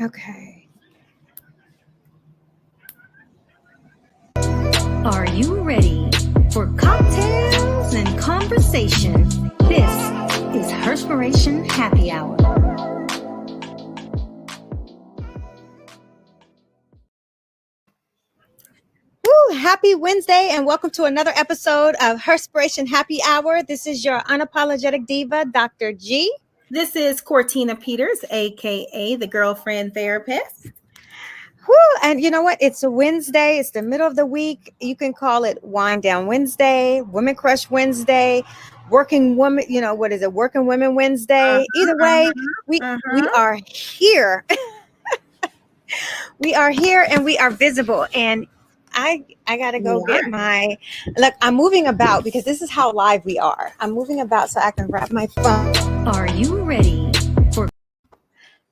Okay. Are you ready for cocktails and conversation? This is Herspiration Happy Hour. Woo, happy Wednesday and welcome to another episode of Herspiration Happy Hour. This is your unapologetic diva, Dr. G. This is Cortina Peters, aka the girlfriend therapist. Woo, and you know what? It's a Wednesday. It's the middle of the week. You can call it Wind Down Wednesday, Women Crush Wednesday, Working Woman, what is it? Working Women Wednesday. Either way, we are here. We are here and we are visible. And I gotta go get my look. I'm moving about because this is how live we are. I'm moving about so I can grab my phone. Are you ready for?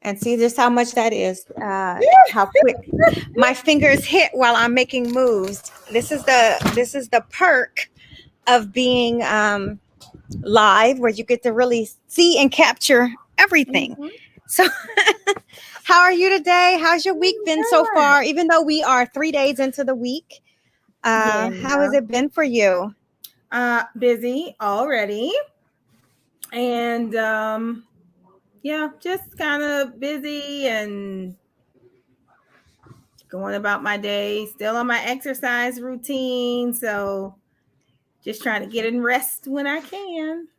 And see just how much that is. How quick my fingers hit while I'm making moves. This is the perk of being live, where you get to really see and capture everything. Mm-hmm. So. How are you today? How's your week been so far? Even though we are 3 days into the week, how has it been for you? Busy already. And just kind of busy and going about my day, still on my exercise routine. So just trying to get in rest when I can.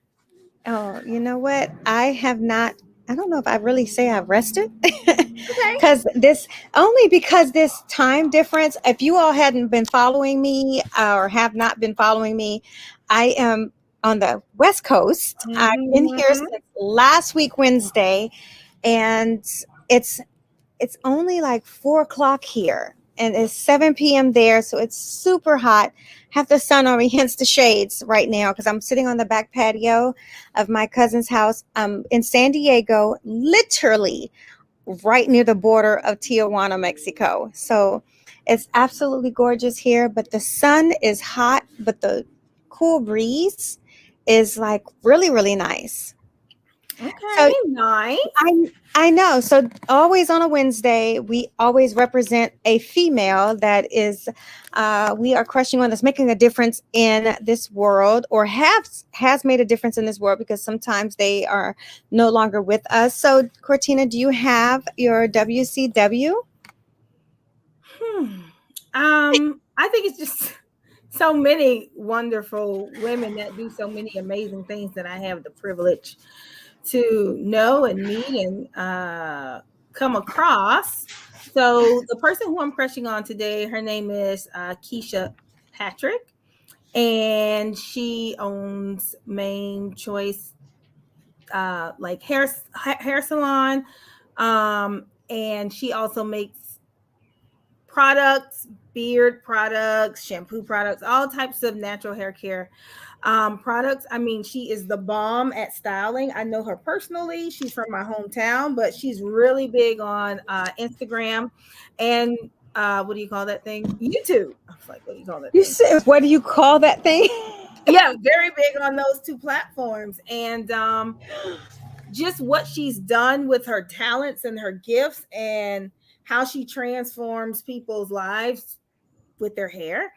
Oh, you know what? I don't know if I really say I've rested. Because this time difference, if you all hadn't been following me or have not been following me, I am on the West Coast. Mm-hmm. I've been here since last week, Wednesday, and it's only like 4:00 here and it's 7 p.m. there. So it's super hot. Have the sun on me, hence the shades right now, because I'm sitting on the back patio of my cousin's house in San Diego, literally right near the border of Tijuana, Mexico. So it's absolutely gorgeous here, but the sun is hot, but the cool breeze is like really, really nice. Okay, so, nice. I know. So always on a Wednesday, we always represent a female that is, we are crushing on, that's making a difference in this world, or has made a difference in this world, because sometimes they are no longer with us. So Cortina, do you have your WCW? I think it's just so many wonderful women that do so many amazing things that I have the privilege to know and meet and come across. So the person who I'm crushing on today, her name is Keisha Patrick, and she owns Main Choice like hair salon, and she also makes products, beard products, shampoo products, all types of natural hair care products. I mean, she is the bomb at styling. I know her personally. She's from my hometown, but she's really big on Instagram and what do you call that thing? YouTube. I was like, what do you call that thing? You said, what do you call that thing? Yeah, very big on those two platforms. And just what she's done with her talents and her gifts and how she transforms people's lives with their hair,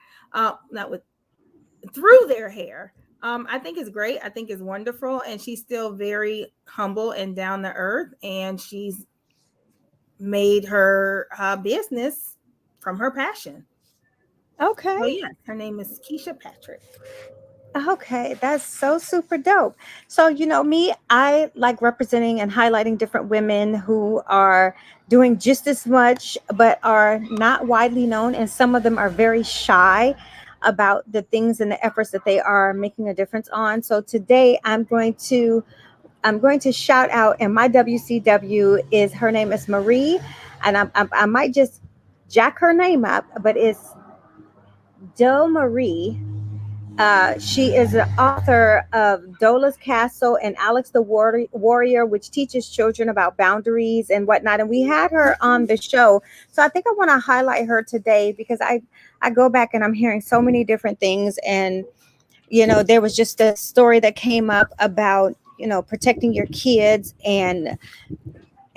through their hair. I think is great. I think is wonderful. And she's still very humble and down to earth. And she's made her business from her passion. Okay. So yeah, her name is Keisha Patrick. Okay, that's so super dope. So, me, I like representing and highlighting different women who are doing just as much, but are not widely known. And some of them are very shy about the things and the efforts that they are making a difference on. So today I'm going to shout out, and my WCW is, her name is Marie, and I might just jack her name up, but it's Del Marie. She is the author of Dola's Castle and Alex the Warrior, which teaches children about boundaries and whatnot. And we had her on the show. So I think I want to highlight her today, because I go back and I'm hearing so many different things. And, there was just a story that came up about, protecting your kids and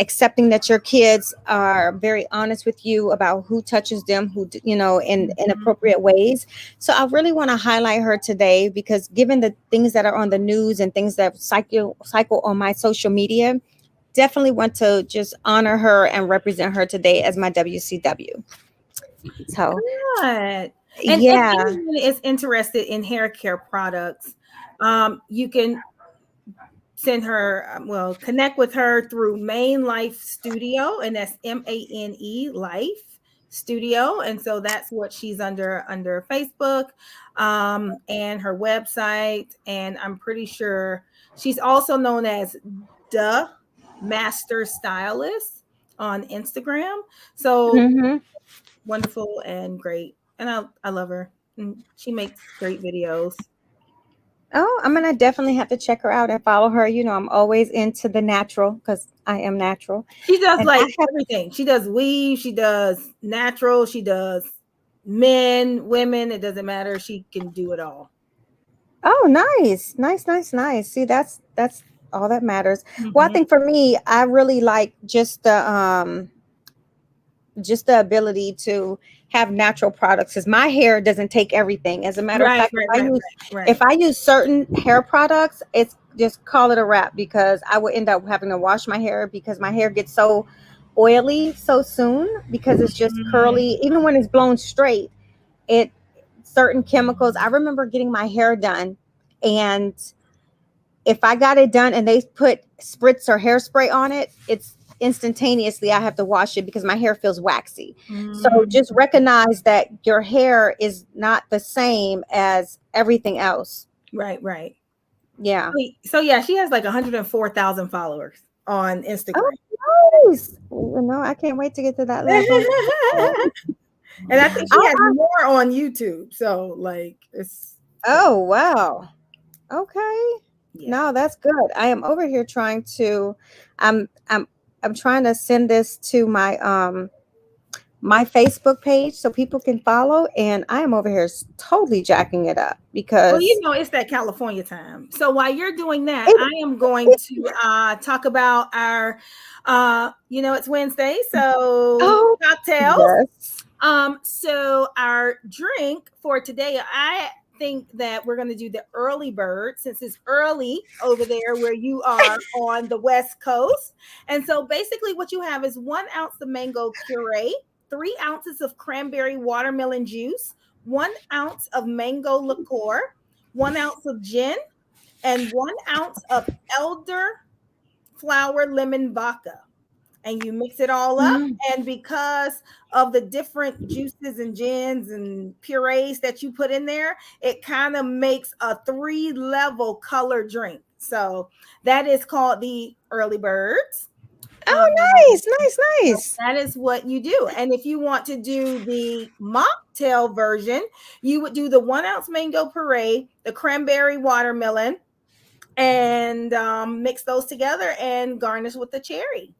accepting that your kids are very honest with you about who touches them, in Mhm. inappropriate ways. So I really want to highlight her today because given the things that are on the news and things that cycle on my social media, definitely want to just honor her and represent her today as my WCW. So Good. And if yeah. anyone is interested in hair care products, you can send her, well, connect with her through Main Life Studio, and that's MANE Life Studio. And so that's what she's under Facebook, and her website. And I'm pretty sure she's also known as the Master Stylist on Instagram. So Hmm. wonderful and great. And I love her. And she makes great videos. Oh, I'm gonna definitely have to check her out and follow her. I'm always into the natural because I am natural, She does and I like have. everything. She does weave, she does natural, she does men, women, it doesn't matter. She can do it all. Oh, nice, nice, nice, nice. See, that's all that matters. Well, I Mhm. think for me, I really like just the ability to have natural products because my hair doesn't take everything. As a matter of Right, fact, right, right, if right, I use certain hair products, it's just call it a wrap because I would end up having to wash my hair because my hair gets so oily so soon because it's just right. curly. Even when it's blown straight, it certain chemicals. I remember getting my hair done, and if I got it done and they put spritz or hairspray on it, it's instantaneously I have to wash it because my hair feels waxy. So Mm, just recognize that your hair is not the same as everything else. right, right. Yeah. So yeah, she has like 104,000 followers on Oh, Instagram. nice. No, I can't wait to get to that level. And I think she has Oh, more on YouTube. So like it's oh, wow. Okay. yeah. No, that's good. I am over here trying to I'm I'm I'm trying to send this to my Facebook page so people can follow. And I am over here totally jacking it up Well, because it's that California time. So while you're doing that, it, I am going it to talk about our it's Wednesday, so oh, cocktails. yes. So our drink for today, I think that we're going to do the early bird since it's early over there where you are on the West Coast. And so basically, what you have is 1 ounce of mango puree, 3 ounces of cranberry watermelon juice, 1 ounce of mango liqueur, 1 ounce of gin, and 1 ounce of elder flower lemon vodka, and you mix it all up. Mm. And because of the different juices and gins and purees that you put in there, it kind of makes a 3 level color drink. So that is called the early birds. Oh, Um, nice, nice, so nice. that is what you do. And if you want to do the mocktail version, you would do the 1 ounce mango puree, the cranberry watermelon, and mix those together and garnish with the cherry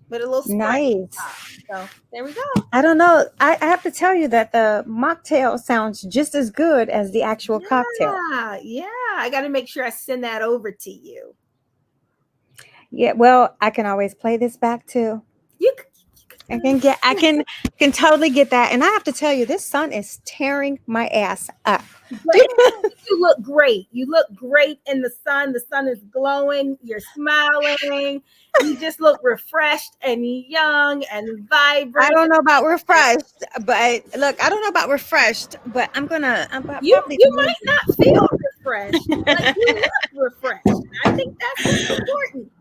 with a little Sprite Nice. top. So there we go. I don't know. I have to tell you that the mocktail sounds just as good as the actual cocktail. Yeah, yeah. I got to make sure I send that over to you. Yeah, well, I can always play this back too. You could I can get, I can totally get that. And I have to tell you, this sun is tearing my ass up. but you look great. You look great in the sun. The sun is glowing. You're smiling. You just look refreshed and young and I vibrant. don't know about refreshed, but look, I don't know about refreshed, but I'm You probably you gonna might not feel refreshed, but you look refreshed. I think that's what's important.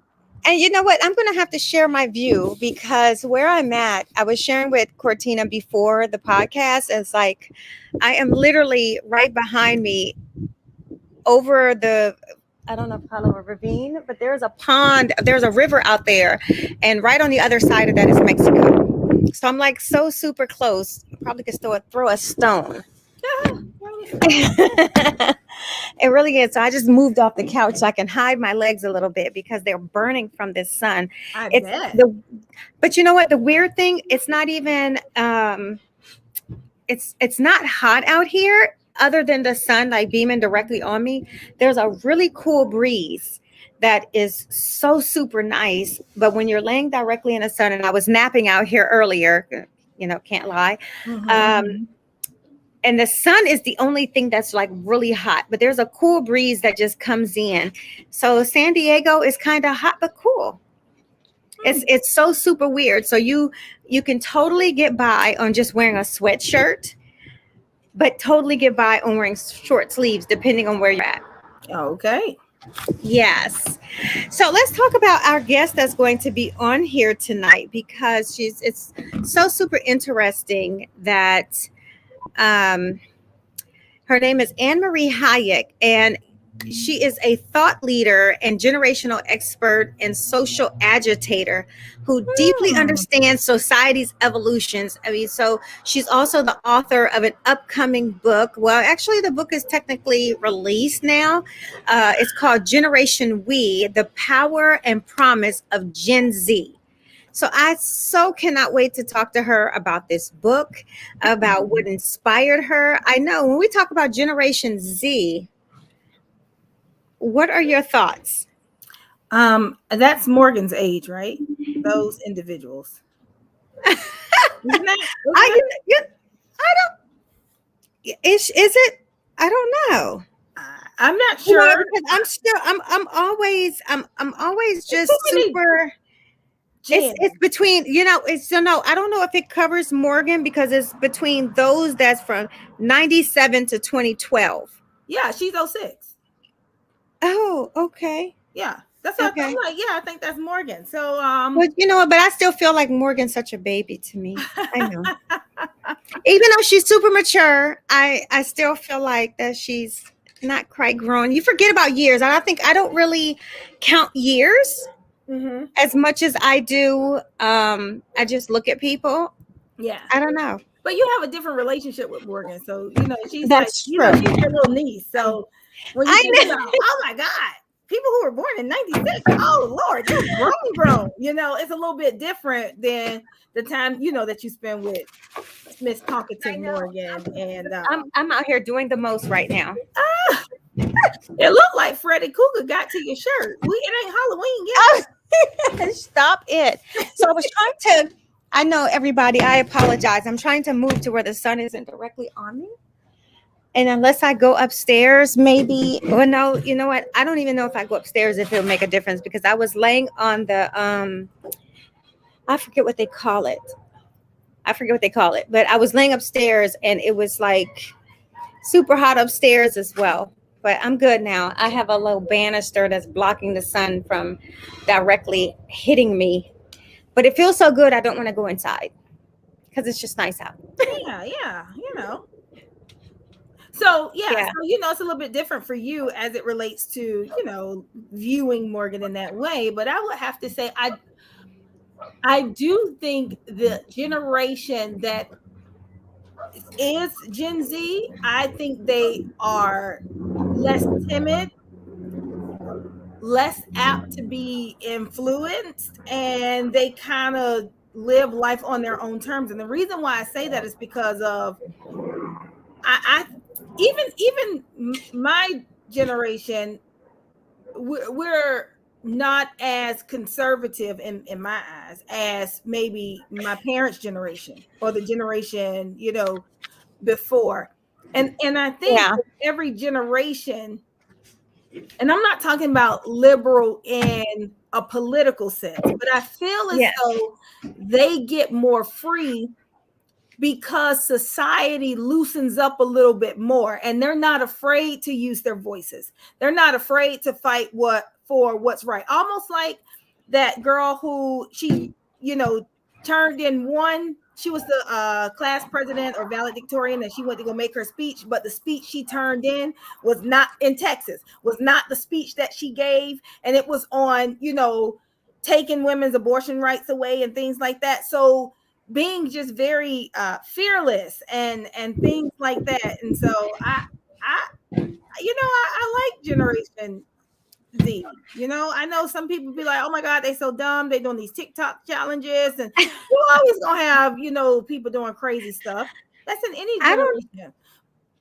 and you know what? I'm going to have to share my view because where I'm at, I was sharing with Cortina before the podcast. It's like I am literally right behind me over the, I don't know if I call it a ravine, but there's a pond, there's a river out there. And right on the other side of that is Mexico. So I'm like so super close. I probably could still throw a stone. It really is. So I just moved off the couch so I can hide my legs a little bit because they're burning from this sun. I It's bet. the But you know what? The weird thing, it's not even it's not hot out here other than the sun like beaming directly on me. There's a really cool breeze that is so super nice. But when you're laying directly in the sun, and I was napping out here earlier, can't lie. Mm-hmm. Um, and the sun is the only thing that's like really hot, but there's a cool breeze that just comes in. So San Diego is kind of hot but cool. It's so super weird. So you can totally get by on just wearing a sweatshirt, but totally get by on wearing short sleeves depending on where you're at. Okay. Yes. So let's talk about our guest that's going to be on here tonight, because it's so super interesting that um her name is Anne Marie Hayek, and she is a thought leader and generational expert and social agitator who deeply understands society's evolutions. I mean, so she's also the author of an upcoming book. Well, actually, the book is technically released now. It's called Generation We: The Power and Promise of Gen Z. So I so cannot wait to talk to her about this book, about what inspired her. I know when we talk about Generation Z, what are your thoughts? That's Morgan's age, right? Those individuals. Isn't that? Isn't I that? you, I don't is it? I don't know. I'm not sure. Because I'm always There's too just many super. Jen. It's between, it's, so no, I don't know if it covers Morgan, because it's between those that's from 97 to 2012. Yeah, she's 06. Oh, okay. Yeah, that's what I'm Okay. like. Yeah, I think that's Morgan. So Well, you know what? But I still feel like Morgan's such a baby to me. I know. Even though she's super mature, I still feel like that she's not quite grown. You forget about years. I don't really count years mm-hmm. as much as I do. I just look at people. Yeah, I don't know. but you have a different relationship with Morgan, so she's like, That's true. she's your little niece. So when you I think know. about, oh my God, people who were born in '96, oh Lord, they're grown. It's a little bit different than the time that you spend with Miss I Talkative know. Morgan, and I'm out here doing the most right now. it looked like Freddy Cougar got to your shirt. It ain't Halloween yet. Stop it. So I was trying to, I know everybody, I apologize. I'm trying to move to where the sun isn't directly on me. And unless I go upstairs, maybe, or no, you know what? I don't even know if I go upstairs if it'll make a difference, because I was laying on the, I forget what they call it. But I was laying upstairs and it was like super hot upstairs as well. But I'm good now. I have a little banister that's blocking the sun from directly hitting me. But it feels so good, I don't want to go inside because it's just nice out. Yeah. So Yeah. so it's a little bit different for you as it relates to viewing Morgan in that way. But I would have to say I do think the generation that is Gen Z, I think they are less timid, less apt to be influenced, and they kind of live life on their own terms. And the reason why I say that is because of I even my generation, we're not as conservative in my eyes as maybe my parents' generation or the generation before. And I think Yeah. every generation, and I'm not talking about liberal in a political sense, but I feel as Yes. though they get more free because society loosens up a little bit more, and they're not afraid to use their voices. They're not afraid to fight for what's right. Almost like that girl who she turned in one. She was the class president or valedictorian, and she went to go make her speech, but the speech she turned in was not in Texas, was not the speech that she gave, and it was on taking women's abortion rights away and things like that. So being just very fearless and things like that. And so I like Generation Z. I know some people be like, oh my God, they so dumb, they doing these TikTok challenges, and you're always gonna have people doing crazy stuff. That's in any I don't generation.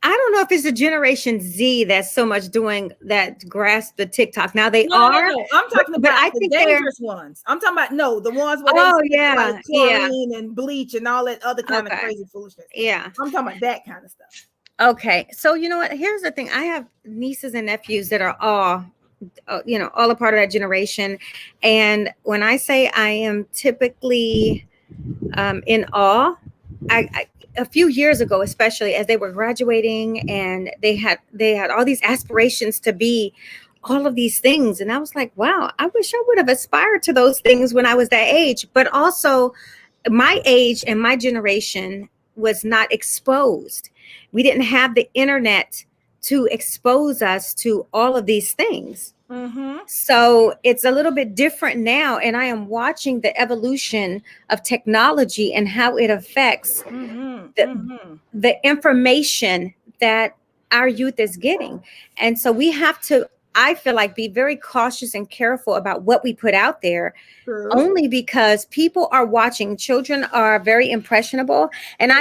I don't know if it's the Generation Z that's so much doing that grasp the TikTok. Now they No, no, no, are, no. I'm talking but about I the think they're. dangerous ones. I'm talking about no, the ones where they Oh speak like yeah, yeah. chlorine and bleach and all that other kind of Okay, crazy foolishness. yeah. I'm talking about that kind of stuff. Okay, so you know what? Here's the thing. I have nieces and nephews that are all, all a part of that generation. And when I say I am typically in awe, I a few years ago, especially as they were graduating and they had all these aspirations to be all of these things, and I was like, wow, I wish I would have aspired to those things when I was that age. But also, my age and my generation was not exposed. We didn't have the internet to expose us to all of these things. Mm-hmm. So it's a little bit different now. And I am watching the evolution of technology and how it affects Mm-hmm. the, Mm-hmm. the information that our youth is getting. And so we have to, I feel like, be very cautious and careful about what we put out there, True. only because people are watching. Children are very impressionable. And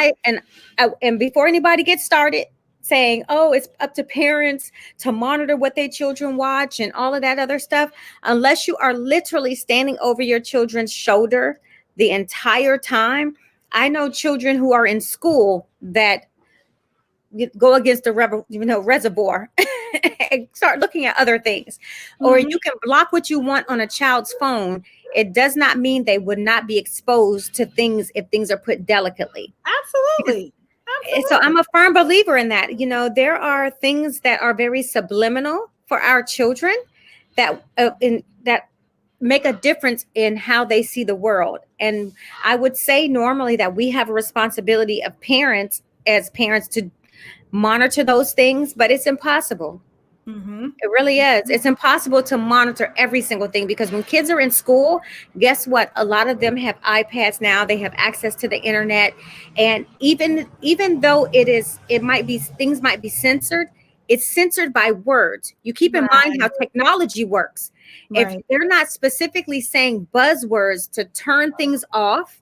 before anybody gets started saying, oh, it's up to parents to monitor what their children watch and all of that other stuff, unless you are literally standing over your children's shoulder the entire time. I know children who are in school that go against the reservoir and start looking at other things. Or Mm-hmm. you can block what you want on a child's phone. It does not mean they would not be exposed to things if things are put delicately. Absolutely. So Absolutely. I'm a firm believer in that. There are things that are very subliminal for our children that make a difference in how they see the world. And I would say normally that we have a responsibility of parents as parents to monitor those things, but it's impossible. Mm-hmm. It really is. It's impossible to monitor every single thing, because when kids are in school, guess what? A lot of them have iPads now. They have access to the internet. And even though it might be, things might be censored, it's censored by words. You keep in mind Right. how technology works. If Right. they're not specifically saying buzzwords to turn things off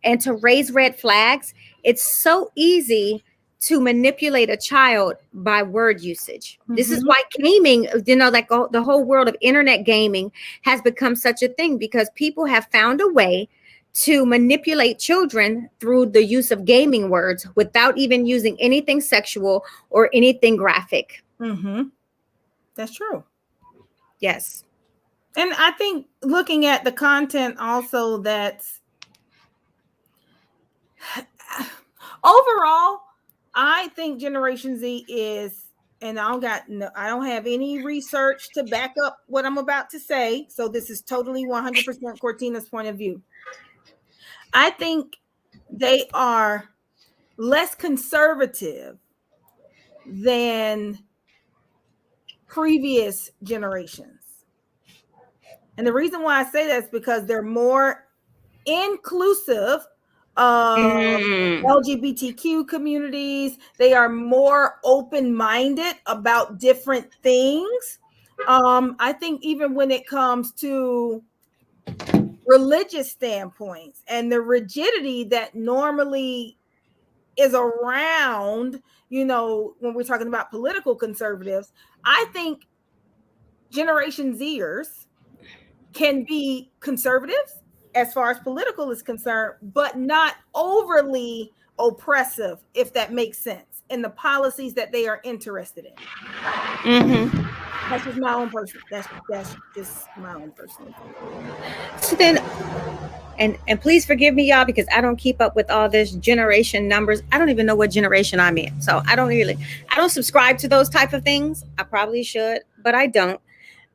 and to raise red flags, it's so easy to manipulate a child by word usage. This is Mm-hmm. why gaming, like the whole world of internet gaming has become such a thing, because people have found a way to manipulate children through the use of gaming words without even using anything sexual or anything graphic. Mm-hmm. That's true. Yes. And I think looking at the content also, that's overall, I think Generation Z is, and I don't have any research to back up what I'm about to say. So this is totally 100% Cortina's point of view. I think they are less conservative than previous generations. And the reason why I say that is because they're more inclusive of Mm. LGBTQ communities. They are more open-minded about different things. I think even when it comes to religious standpoints and the rigidity that normally is around, when we're talking about political conservatives, I think Generation Zers can be conservatives as far as political is concerned, but not overly oppressive, if that makes sense, in the policies that they are interested in. Mm-hmm. That's just my own personal. That's just my own personal opinion. So then, and please forgive me, y'all, because I don't keep up with all this generation numbers. I don't even know what generation I'm in, so I don't subscribe to those type of things. I probably should, but I don't.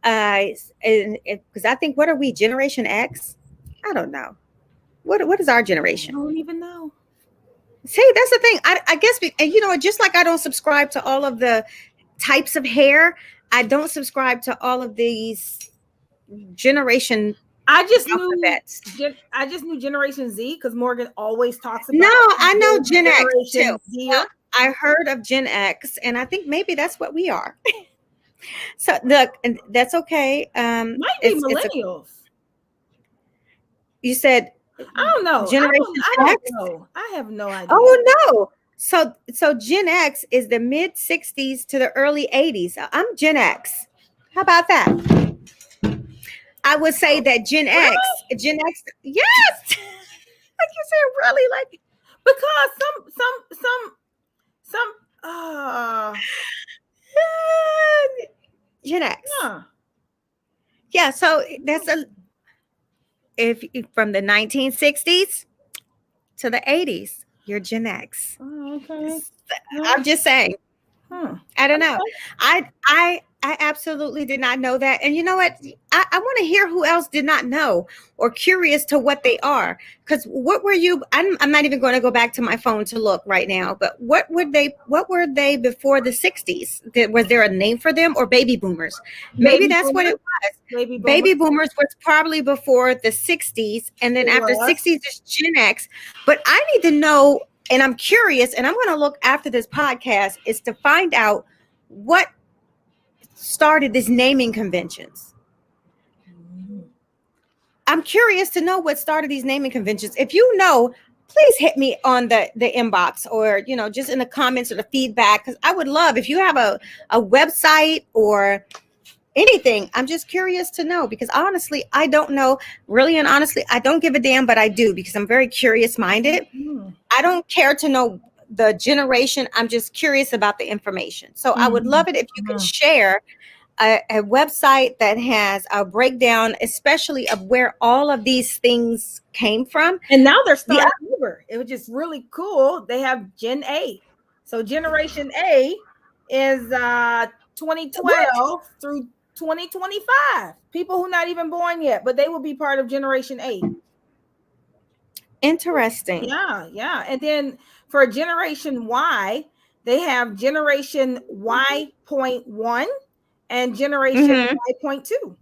Because I think, what are we, Generation X? I don't know. What is our I generation? don't even know. See, that's the thing. I guess, and just like I don't subscribe to all of the types of hair, I don't subscribe to all of these generation I just knew alphabets. I just knew Generation Z because Morgan always talks No, about I know Gen X too. Generation Z. I heard of Gen X, and I think maybe that's what we are. So look, and that's okay. Might be It's a, millennials. you said I don't know. Generation I don't X. know. I have no idea. Oh no, So Gen X is the mid 60s to the early 80s. I'm Gen X. How about that? I would say that Really? Gen X, yes. Like you said, really, like Because some uh Gen X. yeah. Yeah, so that's a if from the 1960s to the 80s, you're Gen X. Oh, okay. I'm No. just saying. Hmm. I don't know. Okay. I absolutely did not know that. And you know what? I want to hear who else did not know or curious to what they are. Because what were you? I'm not even going to go back to my phone to look right now. But what were they before the 60s? Was there a name for them or baby boomers? Maybe Baby that's what it boomers. was. Baby boomers. Baby boomers was probably before the 60s. And then It after was. 60s is Gen X. But I need to know, and I'm curious, and I'm going to look after this podcast, is to find out what started these naming conventions. Mhm. I'm curious to know what started these naming conventions. If you know, please hit me on the inbox or just in the comments or the feedback, because I would love if you have a website or anything. I'm just curious to know because honestly, I don't know. Really and honestly, I don't give a damn, but I do because I'm very curious minded. Mhm. I don't care to know the generation. I'm just curious about the information. So I would Mhm. love it if you could Mhm. share a website that has a breakdown, especially of where all of these things came from. And now they're The starting over. It was just really cool. They have Gen A. So Generation A is what 2012 through 2025. People who not even born yet, but they will be part of Generation A. interesting. Yeah, yeah. And then for Generation Y, they have Generation Y.1 and Generation Hmm. Y.2.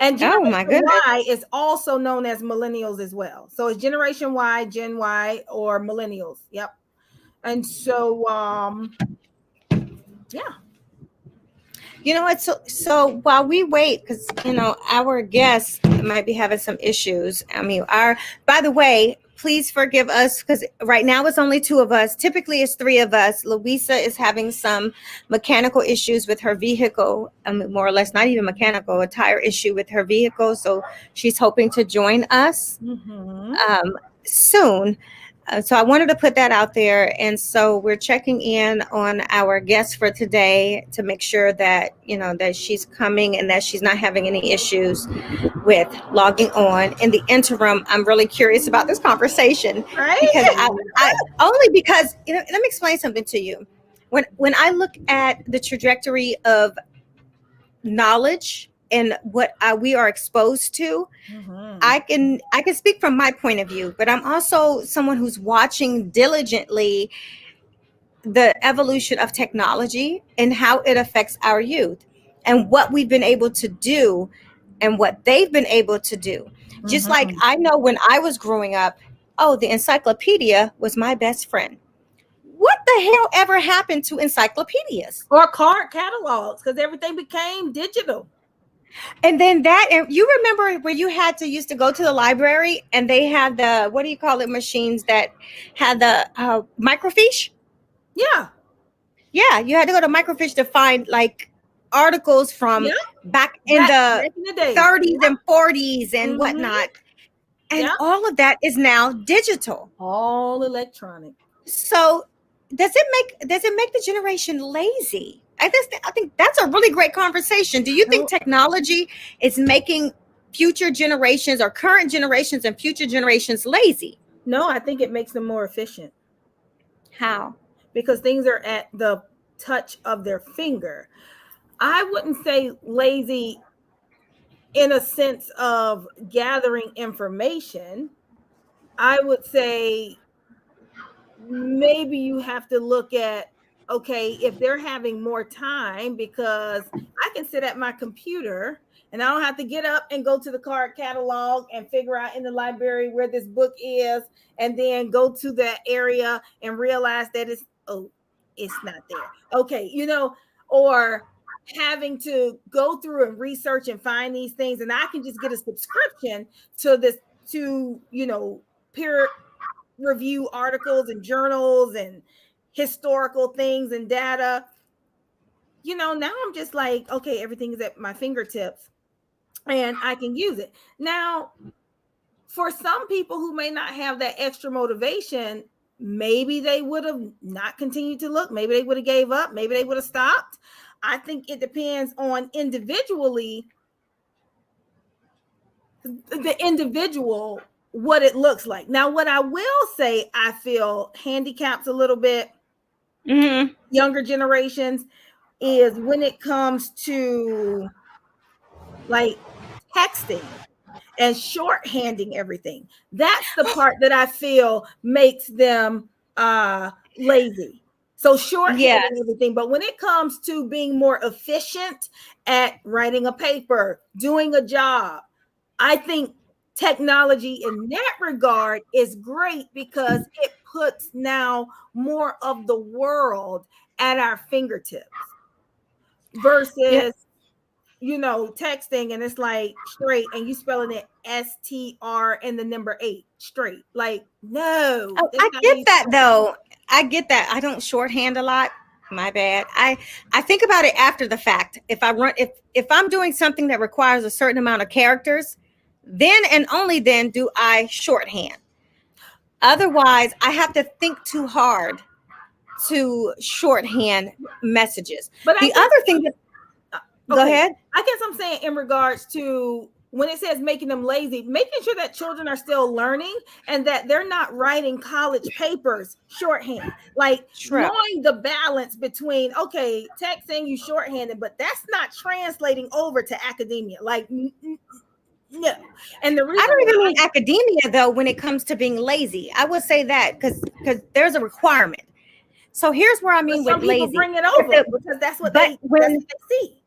And Oh my Generation goodness. Y is also known as millennials as well. So it's Generation Y, Gen Y, or millennials. Yep. And so yeah. You know what? So while we wait, because our guests might be having some issues. I mean, our by the way, please forgive us because right now it's only two of us. Typically, it's three of us. Louisa is having some mechanical issues with her vehicle. I mean, more or less, not even mechanical, a tire issue with her vehicle. So she's hoping to join us Mm-hmm. soon. So I wanted to put that out there, and so we're checking in on our guest for today to make sure that that she's coming and that she's not having any issues with logging on. In the interim, I'm really curious about this conversation Right? because I only because let me explain something to you. When I look at the trajectory of knowledge and what we are exposed to, Mm-hmm. I can speak from my point of view, but I'm also someone who's watching diligently the evolution of technology and how it affects our youth and what we've been able to do and what they've been able to do. Just like Mm-hmm. I know when I was growing up, oh, the encyclopedia was my best friend. What the hell ever happened to encyclopedias? Or card catalogs, because everything became digital. And then and you remember where you had to used to go to the library and they had the what do you call it machines that had the microfiche? Yeah. Yeah, you had to go to microfiche to find like articles from Yeah. back in the Back in the day. 30s Yeah. and 40s and Mm-hmm. whatnot. And Yeah. all of that is now digital. All electronic. So does it make the generation lazy? I think that's a really great conversation. Do you think No, technology is making future generations or current generations and future generations lazy? no, I think it makes them more efficient How? because things are at the touch of their finger. I wouldn't say lazy in a sense of gathering information. I would say maybe you have to look at, okay, if they're having more time, because I can sit at my computer and I don't have to get up and go to the card catalog and figure out in the library where this book is and then go to that area and realize that it's not there. Okay, or having to go through and research and find these things, and I can just get a subscription to this, to peer review articles and journals and historical things and data. Now I'm just like, okay, everything is at my fingertips and I can use it. Now, for some people who may not have that extra motivation, maybe they would have not continued to look. Maybe they would have gave up. Maybe they would have stopped. I think it depends on individually, the individual, what it looks like. Now, what I will say, I feel handicaps a little bit, younger generations, is when it comes to like texting and shorthanding everything. That's the part that I feel makes them lazy. So Yes. shorthanding everything. But when it comes to being more efficient at writing a paper, doing a job, I think technology in that regard is great because it puts now more of the world at our fingertips Yeah. versus texting and it's like straight and you spelling it STR and the number 8 straight. Like, no, Oh, that's I not how get you that spell it. though. I get that. I don't shorthand a lot. My bad. I think about it after the fact. If I'm doing something that requires a certain amount of characters, then and only then do I shorthand. Otherwise, I have to think too hard to shorthand messages. But I The guess other thing that go okay, ahead. I guess I'm saying in regards to when it says making them lazy, making sure that children are still learning and that they're not writing college papers shorthand. Like True. knowing the balance between, okay, text saying you shorthanded, but that's not translating over to academia. Like, no. And the I reason don't even why mean academia though when it comes to being lazy. I would say that because there's a requirement. So here's where I but mean with some people lazy. bring it If over the- because that's what but when they see.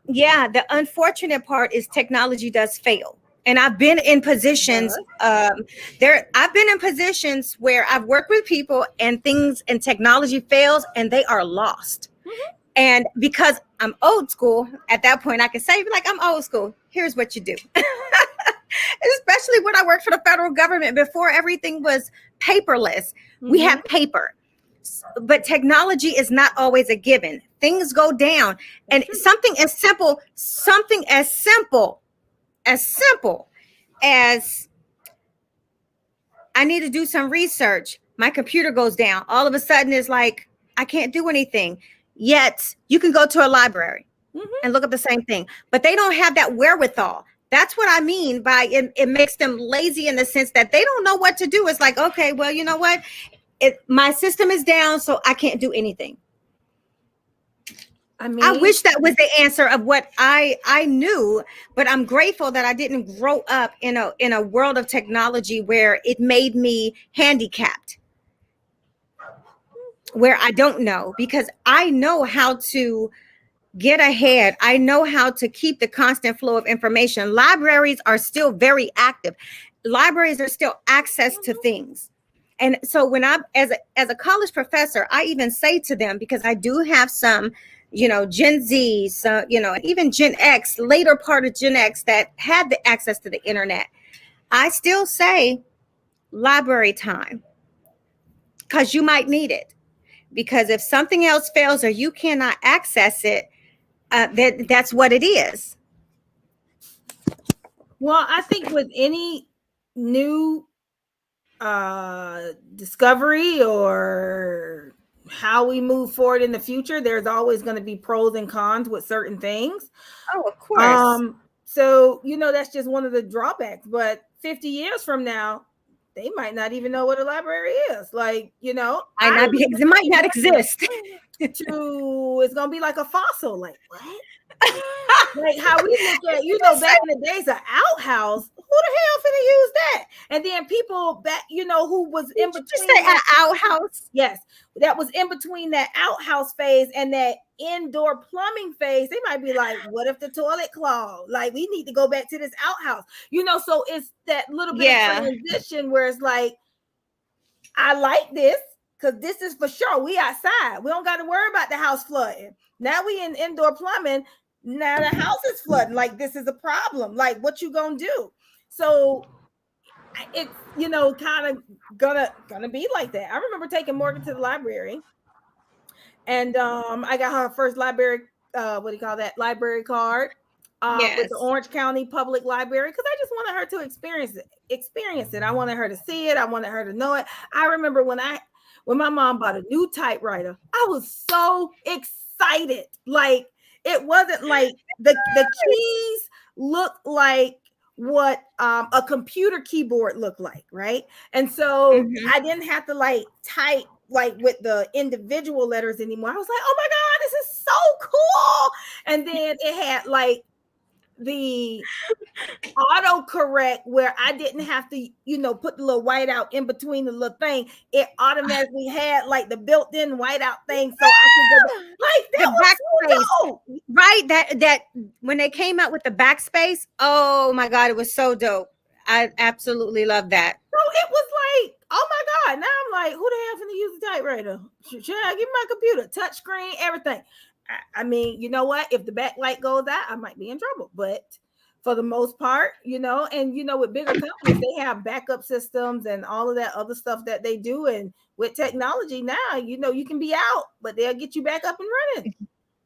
Yeah, the unfortunate part is technology does fail. And I've been in It positions does. I've been in positions where I've worked with people and things and technology fails and they are lost. Mhm. And because I'm old school, at that point I can say like I'm old school. Here's what you do. Especially when I worked for the federal government before everything was paperless. We Mhm. had paper. But technology is not always a given. Things go down. That's And true. something as simple as I need to do some research. My computer goes down. All of a sudden it's like I can't do anything. Yet you can go to a library Mhm. and look up the same thing, but they don't have that wherewithal. That's what I mean by it makes them lazy in the sense that they don't know what to do. It's like, okay, well, you know what? My system is down, so I can't do anything. I I mean, wish that was the answer of what I knew, but I'm grateful that I didn't grow up in a world of technology where it made me handicapped, where I don't know because I know how to get ahead. I know how to keep the constant flow of information. Libraries are still very active. Libraries are still access to things. And so when I'm as a college professor, I even say to them because I do have some, Gen Z, so, and even Gen X, later part of Gen X that had the access to the internet. I still say library time because you might need it. Because if something else fails or you cannot access it, that's what it is. well, I think with any new discovery or how we move forward in the future, there's always going to be pros and cons with certain things. Oh, of course. So that's just one of the drawbacks. But 50 years from now, they might not even know what a library is. Like, Might not be. It might not exist. it's gonna be like a fossil. Like, what? Like how we look at, back in the days, of outhouse. Who the hell finna use that? And then people back, who was in Did you just between say that. outhouse? Yes, that was in between that outhouse phase and that indoor plumbing phase. They might be like, what if the toilet clogged? Like, we need to go back to this outhouse. So it's that little bit of Yeah. transition where it's like, I like this because this is for sure. We outside. We don't got to worry about the house flooding. Now we in indoor plumbing. Now the house is flooding. Like, this is a problem. Like, what you gonna do? So it's kind of gonna be like that. I remember taking Morgan to the library, and I got her first library, what do you call that, library card, with the Yes. Orange County Public Library, because I just wanted her to experience it. I wanted her to see it. I wanted her to know it. I remember when my mom bought a new typewriter, I was so excited. Like, it wasn't like the keys looked like what a computer keyboard looked like, right? And so Mm-hmm. I didn't have to like type like with the individual letters anymore. I was like, oh my God, this is so cool. And then it had like the autocorrect where I didn't have to, put the little whiteout in between the little thing. It automatically had like the built-in whiteout thing, so I could go back. Like, The that was backspace, so dope. right? That when they came out with the backspace, oh my God, it was so dope. I absolutely love that. So it was like, oh my God. Now I'm like, who the hell finna use the typewriter? Should I give me my computer, touch screen, everything? I mean, you know what? If the backlight goes out, I might be in trouble. But for the most part, and with bigger companies, they have backup systems and all of that other stuff that they do. And with technology now, you can be out, but they'll get you back up and running.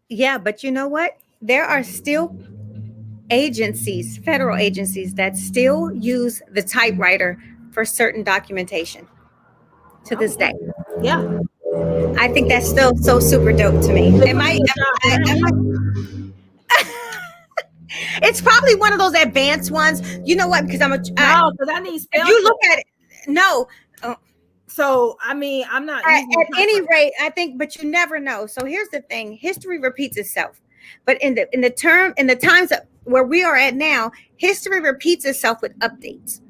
Yeah, but you know what? There are still agencies, federal agencies, that still use the typewriter for certain documentation to this Oh, day. yeah. I think that's still so super dope to me. They Am put I, you in job for that. it's probably one of those advanced ones. You know what? Because No, because I need if spell you check. look at it, no. So I mean, I'm not At, using at the any typewriter. rate, I think, but you never know. So here's the thing: history repeats itself. But in the times where we are at now, history repeats itself with updates.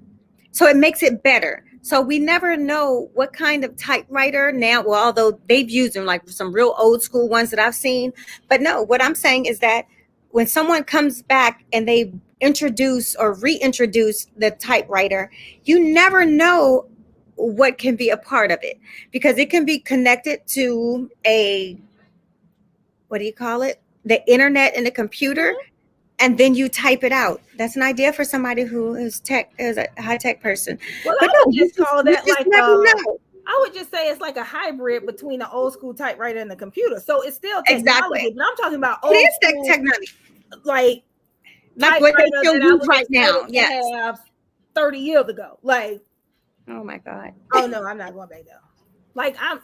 So it makes it better. So we never know what kind of typewriter now. Well, although they've used them, like some real old school ones that I've seen. But no, what I'm saying is that when someone comes back and they introduce or reintroduce the typewriter, you never know what can be a part of it, because it can be connected to a, what do you call it? The internet and the computer, Mhm. and then you type it out. That's an idea for somebody who is a high tech person. Well, But I no, would just call you that just like never know. I would just say it's like a hybrid between the old school typewriter and the computer. So it's still Exactly. technology, but I'm talking about It old is school, technology, like like what they typewriter still that I use was right now. excited Yes. to have 30 years ago. Like, Oh my God. oh no, I'm not going back there. Like, I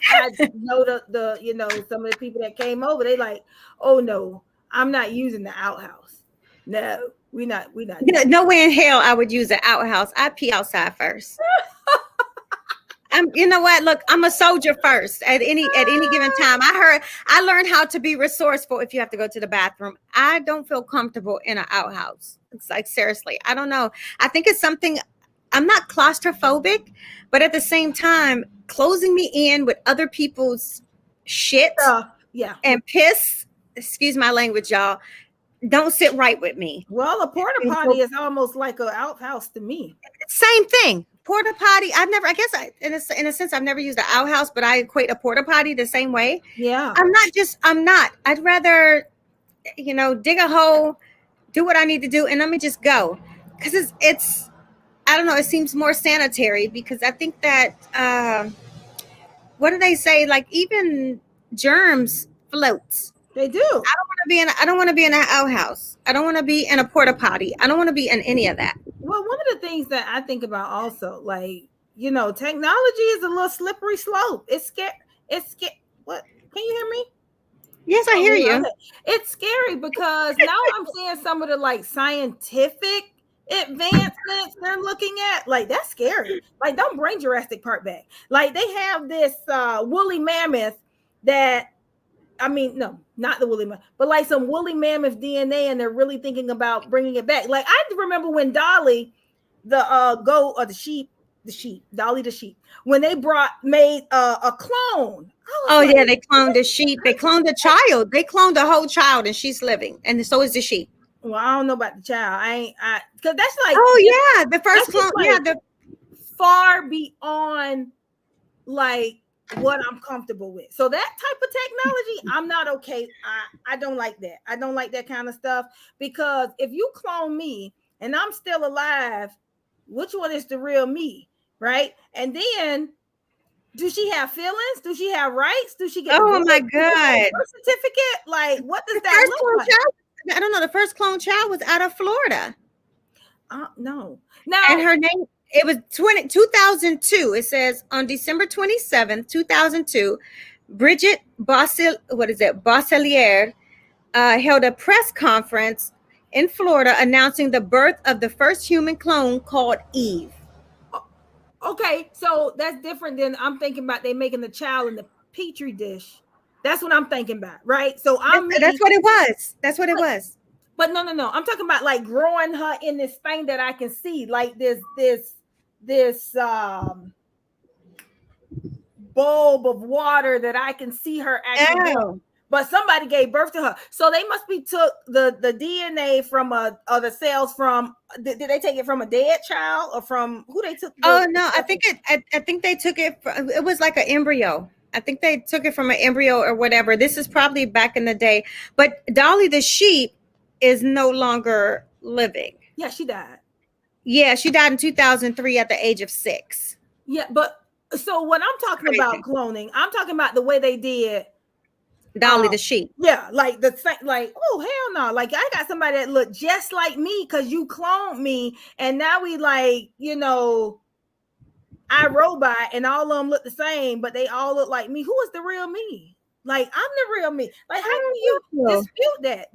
know the some of the people that came over, they like, oh no, I'm not using the outhouse. No, we not doing No way in hell I would use an outhouse. I pee outside first. You know what? Look, I'm a soldier first at any given time. I learned how to be resourceful if you have to go to the bathroom. I don't feel comfortable in an outhouse. It's like, seriously, I don't know. I think it's something. I'm not claustrophobic, but at the same time, closing me in with other people's shit yeah. and piss, excuse my language, y'all, don't sit right with me. Well, a porta And potty so, is almost like an outhouse to me. same thing. Porta potty. I've never. I guess in a sense, I've never used an outhouse, but I equate a porta potty the same way. Yeah. I'm not just. I'm not. I'd rather, dig a hole, do what I need to do, and let me just go, because it's. I don't know. It seems more sanitary, because I think that. What do they say? Like, even germs floats. They do. I don't want to be in an outhouse. I don't want to be in a porta potty. I don't want to be in any of that. Well, one of the things that I think about also, like, technology is a little slippery slope. It's scary. It's scary. What? Can you hear me? Yes, I Oh, hear yeah, you. okay. It's scary because now I'm seeing some of the like scientific advancements they're looking at. Like, that's scary. Like, don't bring Jurassic Park back. Like, they have this woolly mammoth that, I mean, no, not the woolly mammoth, but like some woolly mammoth DNA, and they're really thinking about bringing it back. Like, I remember when Dolly, the goat, or the sheep, Dolly the sheep, when they made a clone. I was Oh like, yeah, they cloned the sheep. They cloned the child. They cloned the whole child, and she's living, and so is the sheep. well, I don't know about the child. Because that's like Oh yeah, the first that's just clone. Yeah, like the far beyond like what I'm comfortable with. So that type of technology, I'm not okay. I don't like that. I don't like that kind of stuff, because if you clone me and I'm still alive, which one is the real me, right? And then, do she have feelings? Do she have rights? Do she get to Oh vote? my Do she get a God. birth certificate? Like, what does The that first look clone like? child, I don't know. The first clone child was out of Florida. No. And Now, her name, it was 2002. It says on December 27th, 2002, Bridget Bosselier held a press conference in Florida announcing the birth of the first human clone called Eve. okay, so that's different than I'm thinking about they making the child in the petri dish. That's what I'm thinking about, right? So I'm That's me, what it was. That's what it was. but no. I'm talking about like growing her in this thing that I can see, like this bulb of water that I can see her actually Oh, growing. But somebody gave birth to her, so they must be took the DNA from or the cells from. Did they take it from a dead child or from who they took the? oh no! I think they took it. It was like an embryo. I think they took it from an embryo or whatever. This is probably back in the day. But Dolly the sheep is no longer living. Yeah, she died. Yeah, she died in 2003 at the age of 6. Yeah, but so when I'm talking about Crazy. cloning, I'm talking about the way they did. Dolly the sheep. Yeah, like the same, like, oh hell no, like I got somebody that looked just like me because you cloned me, and now we like, I robot, and all of them look the same, but they all look like me. Who is the real me? Like, I'm the real me. Like, how can you Oh, dispute that?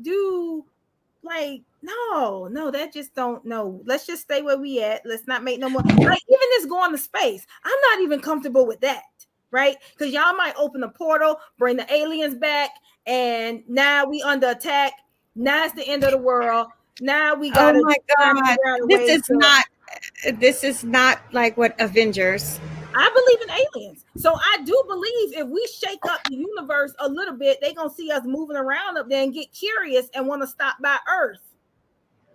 Like, no, that just don't know. Let's just stay where we at. Let's not make no more. Like, even this going to space, I'm not even comfortable with that, right? Because y'all might open a portal, bring the aliens back, and now we under attack. Now it's the end of the world. Now we oh gotta my try and God. figure out a This way is to. not this is not like what Avengers. I believe in aliens. So I do believe if we shake up the universe a little bit, they're gonna see us moving around up there and get curious and want to stop by Earth.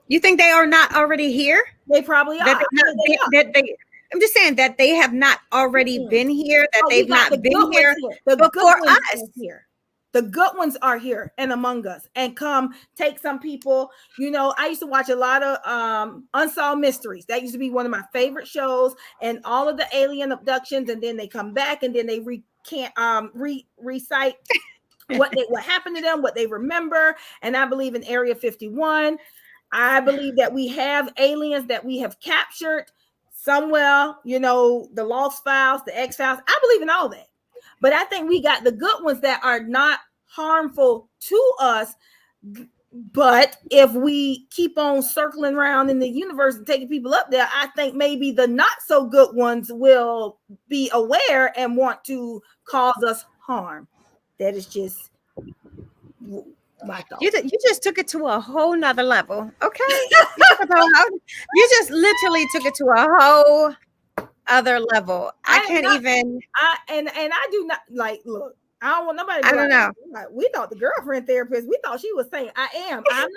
You think they are not already here? They probably are. That they not They are. that they I'm just saying that they have not already Mm-mm. been here, that Oh, you they've got the not been good ones here here. The good before ones us. are here. The good ones are here and among us, and come take some people. I used to watch a lot of Unsolved Mysteries. That used to be one of my favorite shows, and all of the alien abductions, and then they come back and then they recite what happened to them, what they remember. And I believe in Area 51. I believe that we have aliens that we have captured somewhere, the Lost Files, the X Files. I believe in all that. But I think we got the good ones that are not harmful to us. But if we keep on circling around in the universe and taking people up there, I think maybe the not so good ones will be aware and want to cause us harm. That is just my thought. You just took it to a whole nother level. Okay. You just literally took it to a whole other level. I can't even. I do not like. Look, I don't want nobody to I be don't know. like, we thought the girlfriend therapist. We thought she was saying, I'm not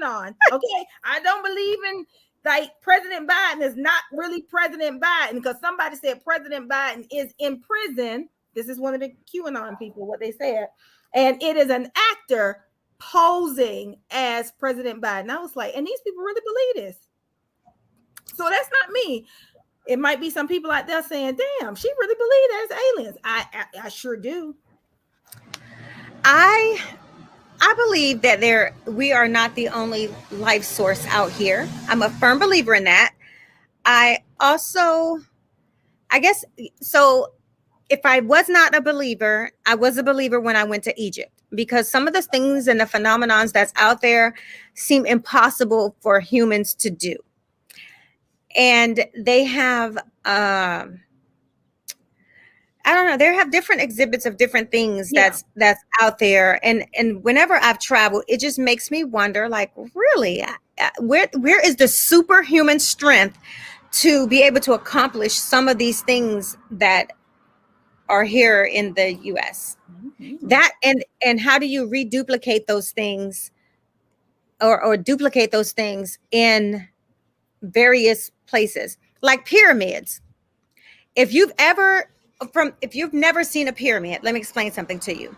QAnon. Okay, I don't believe in like President Biden is not really President Biden because somebody said President Biden is in prison. This is one of the QAnon people what they said, and it is an actor posing as President Biden. I was like, and these people really believe this. So that's not me. It might be some people out there saying, damn, she really believes there's aliens. I sure do. I believe that we are not the only life source out here. I'm a firm believer in that. I guess so. If I was not a believer, I was a believer when I went to Egypt because some of the things and the phenomenons that's out there seem impossible for humans to do. And they have I don't know. They have different exhibits of different things that's out there, and whenever I've traveled, it just makes me wonder, like, really, where is the superhuman strength to be able to accomplish some of these things that are here in the U.S. Mm-hmm. That and how do you reduplicate those things, or duplicate those things in various places, like pyramids? If you've never seen a pyramid, let me explain something to you.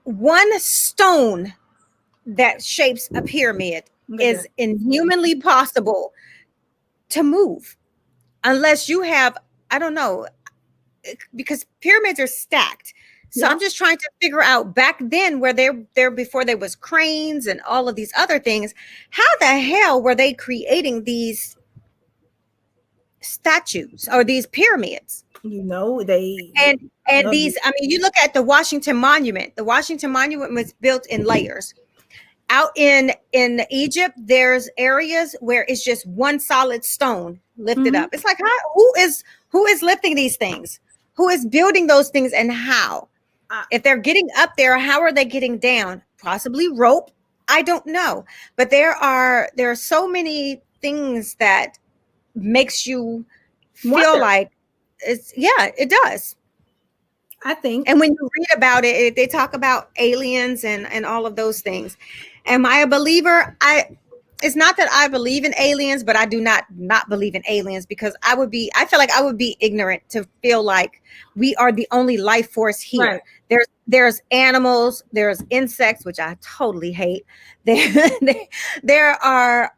One stone that shapes a pyramid is inhumanly possible to move unless you have, I don't know, because pyramids are stacked. So Yeah. I'm just trying to figure out back then where they're before there was cranes and all of these other things. How the hell were they creating these statues or these pyramids? You know, they And these, I mean, you look at the Washington Monument. The Washington Monument was built in layers. Out in Egypt, there's areas where it's just one solid stone lifted Mhm. up. It's like, who is lifting these things? Who is building those things and how? I, If they're getting up there, how are they getting down? Possibly rope. I don't know. But there are so many things that makes you feel wonder. like it's, yeah, it does. I think And when you read about it, they talk about aliens and all of those things. Am I a believer? It's not that I believe in aliens, but I do not believe in aliens because I feel like I would be ignorant to feel like we are the only life force right. here. There's animals, there's insects, which I totally hate. There there are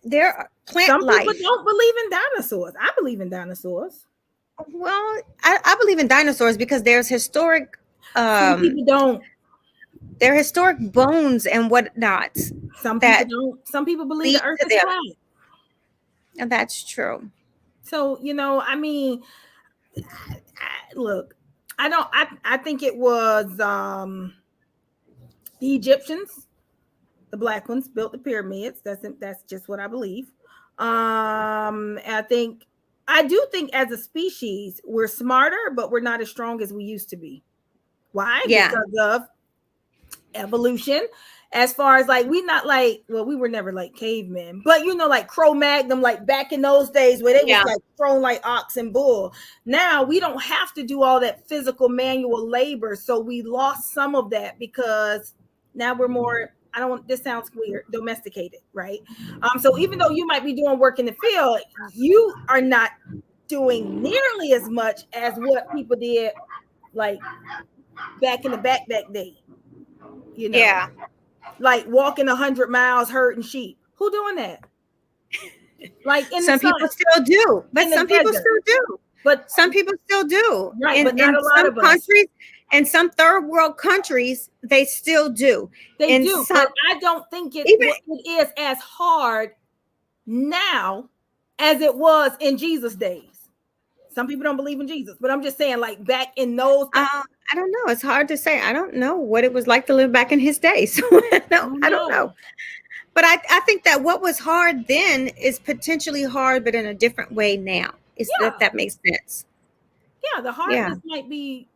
there are plant Some people life. don't believe in dinosaurs. I believe in dinosaurs. Well, I believe in dinosaurs because Some um people don't. their historic bones and whatnot Some people that don't. Some people believe lead the earth to is them. flat. And that's true. So, I mean, look, I don't I think it was the Egyptians, the black ones built the pyramids. That's just what I believe. I do think as a species we're smarter, but we're not as strong as we used to be. Why? Yeah. Because of evolution. As far as like, we not like, well, we were never like cavemen, but like Cro-Magnon, like back in those days where they was Yeah. like thrown like ox and bull. Now we don't have to do all that physical manual labor, so we lost some of that because now we're more, I don't want, this sounds weird, domesticated, right? So even though you might be doing work in the field, you are not doing nearly as much as what people did like back in the back day, you know, Yeah. like walking 100 miles herding sheep. Who doing that? Like in the Some sun, people still do, but in the some people desert. still do. But Some people still do. right, In but not a lot some of us. countries, in some third world countries, they still do. They In do, some, but I don't think it even is as hard now as it was in Jesus' days. Some people don't believe in Jesus, but I'm just saying, like back in those. I don't know. It's hard to say. I don't know what it was like to live back in his day. So no, I don't know. But I think that what was hard then is potentially hard, but in a different way now. Is Yeah, that makes sense? yeah. The Yeah. hardness might be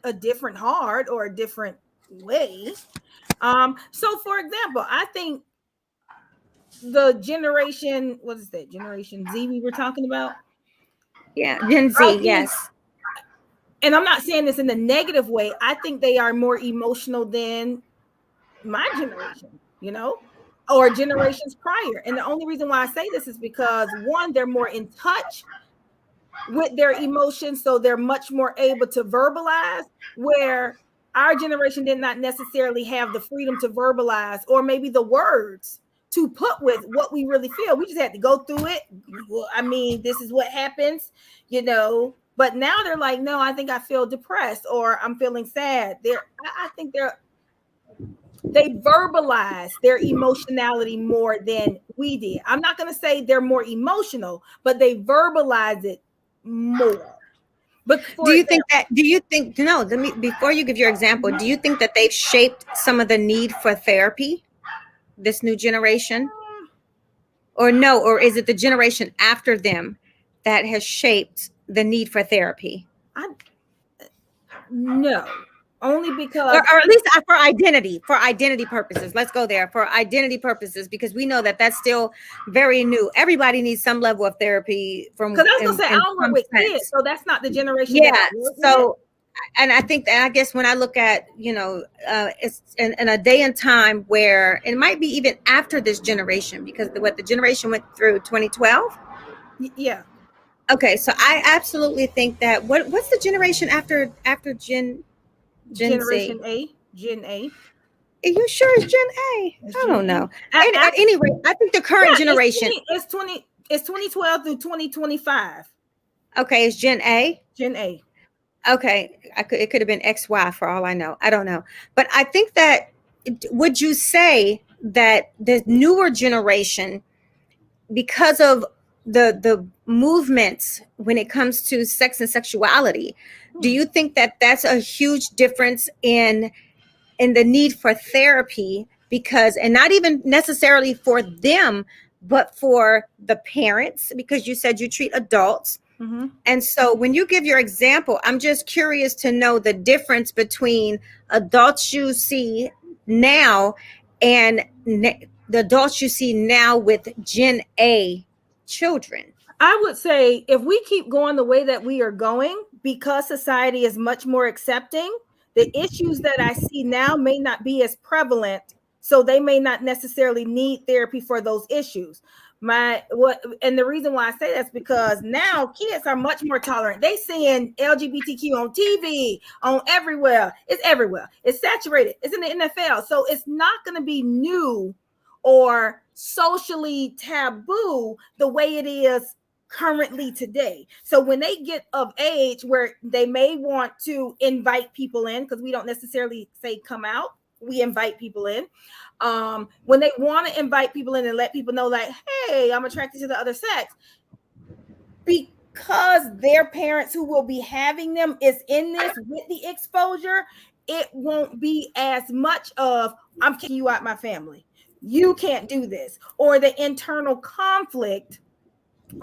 a different hard or a different way. So for example, I think the generation, what is that, Generation Z we were talking about? Yeah. Gen I Z. think, Yes. and I'm not saying this in a negative way, I think they are more emotional than my generation, or generations prior. And the only reason why I say this is because, one, they're more in touch with their emotions, so they're much more able to verbalize, where our generation did not necessarily have the freedom to verbalize, or maybe the words to put with what we really feel. We just had to go through it. Well, I mean, this is what happens, but now they're like, no, I think I feel depressed, or I'm feeling sad. I think they verbalize their emotionality more than we did. I'm not going to say they're more emotional, but they verbalize it more. But Do you think that? Do you think? No. Let me, before you give your example. Do you think that they've shaped some of the need for therapy? This new generation, or no? Or is it the generation after them that has shaped the need for therapy? No, only because Or at least for identity purposes. Let's go there for identity purposes, because we know that that's still very new. Everybody needs some level of therapy from, because I was gonna say, I in don't work some with kids, sense. so that's not the generation that Yeah. I work with. So, and I think that, I guess when I look at, it's in a day and time where it might be even after this generation, because what the generation went through 2012. Yeah. Okay, so I absolutely think that what's the generation after Gen Z? Generation A, Gen A. Are you sure it's Gen A? It's I Gen don't A. know. At any rate, I think the current Yeah, generation. it's 20. It's 2012 through 2025. Okay, it's Gen A. Gen A. Okay, it could have been XY for all I know. I don't know. But I think that, would you say that the newer generation, because of the movements when it comes to sex and sexuality, do you think that that's a huge difference in the need for therapy? Because, and not even necessarily for them, but for the parents, because you said you treat adults. Mm-hmm. And so when you give your example, I'm just curious to know the difference between adults you see now and the adults you see now with Gen A children. I would say if we keep going the way that we are going, because society is much more accepting, the issues that I see now may not be as prevalent. So they may not necessarily need therapy for those issues. And the reason why I say that's because now kids are much more tolerant. They seeing LGBTQ on TV, on everywhere. It's everywhere. It's saturated. It's in the NFL. So it's not going to be new or socially taboo the way it is currently today. So when they get of age where they may want to invite people in, because we don't necessarily say come out, we invite people in. When they want to invite people in and let people know, like, hey, I'm attracted to the other sex, because their parents who will be having them is in this with the exposure, it won't be as much of, I'm kicking you out my family, you can't do this, or the internal conflict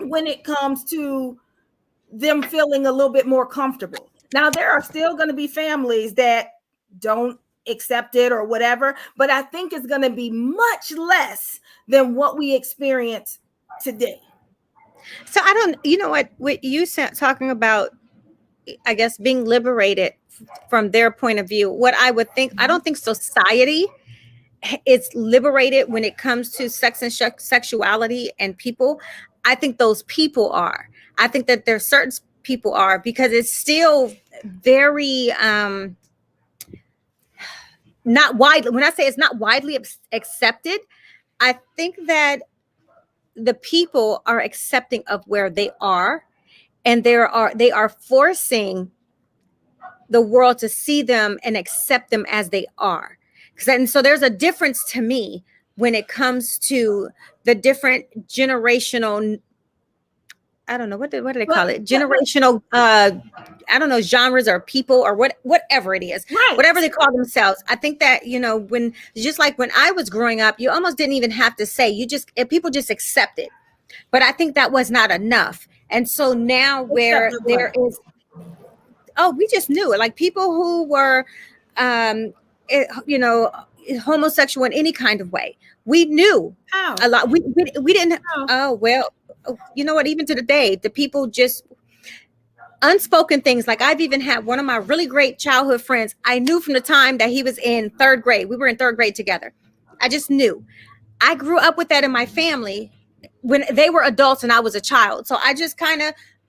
when it comes to them feeling a little bit more comfortable. Now, there are still going to be families that don't accept it or whatever, but I think it's going to be much less than what we experience today. So I don't, you know what you said, talking about, I guess, being liberated from their point of view. What I would think, I don't think society is liberated when it comes to sex and sexuality and people. I think those people are. I think that there's certain people are, because it's still very not widely. When I say it's not widely accepted, I think that the people are accepting of where they are, and they are forcing the world to see them and accept them as they are. And so there's a difference to me when it comes to the different generational, I don't know, what do they call it? Generational, I don't know, genres or people or whatever it is, Right. Whatever they call themselves. I think that, when, just like when I was growing up, you almost didn't even have to say, people just accept it. But I think that was not enough. And so now where there is, we just knew it. Like people who were, homosexual in any kind of way, we knew a lot. We didn't. Oh, well, you know what? Even to the day, the people just unspoken things. Like I've even had one of my really great childhood friends. I knew from the time that he was in third grade. We were in third grade together. I just knew. I grew up with that in my family when they were adults and I was a child. So I just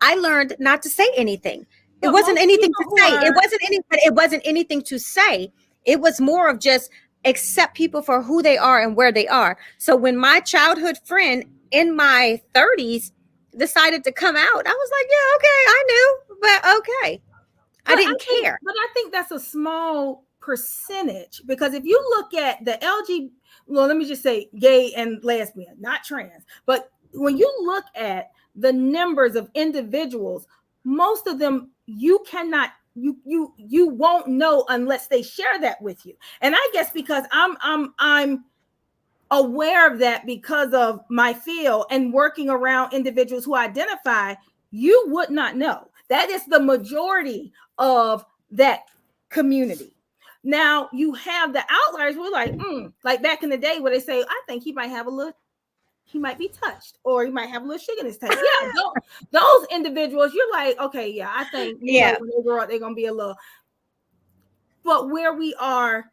I learned not to say anything. It wasn't anything to say. It wasn't anything to say. It was more of just accept people for who they are and where they are. So when my childhood friend in my 30s decided to come out, I was like, yeah, okay, I knew, but okay. I didn't care. But I think that's a small percentage, because if you look at the let me just say gay and lesbian, not trans, but when you look at the numbers of individuals, most of them you cannot, you won't know unless they share that with you. And I guess because I'm aware of that because of my field and working around individuals who identify, you would not know. That is the majority of that community. Now you have the outliers who are like back in the day where they say, I think he might be touched, or he might have a little sugar in his taste. Yeah, those individuals, you're like, okay, yeah, I think when they grow up, they're gonna be a little. But where we are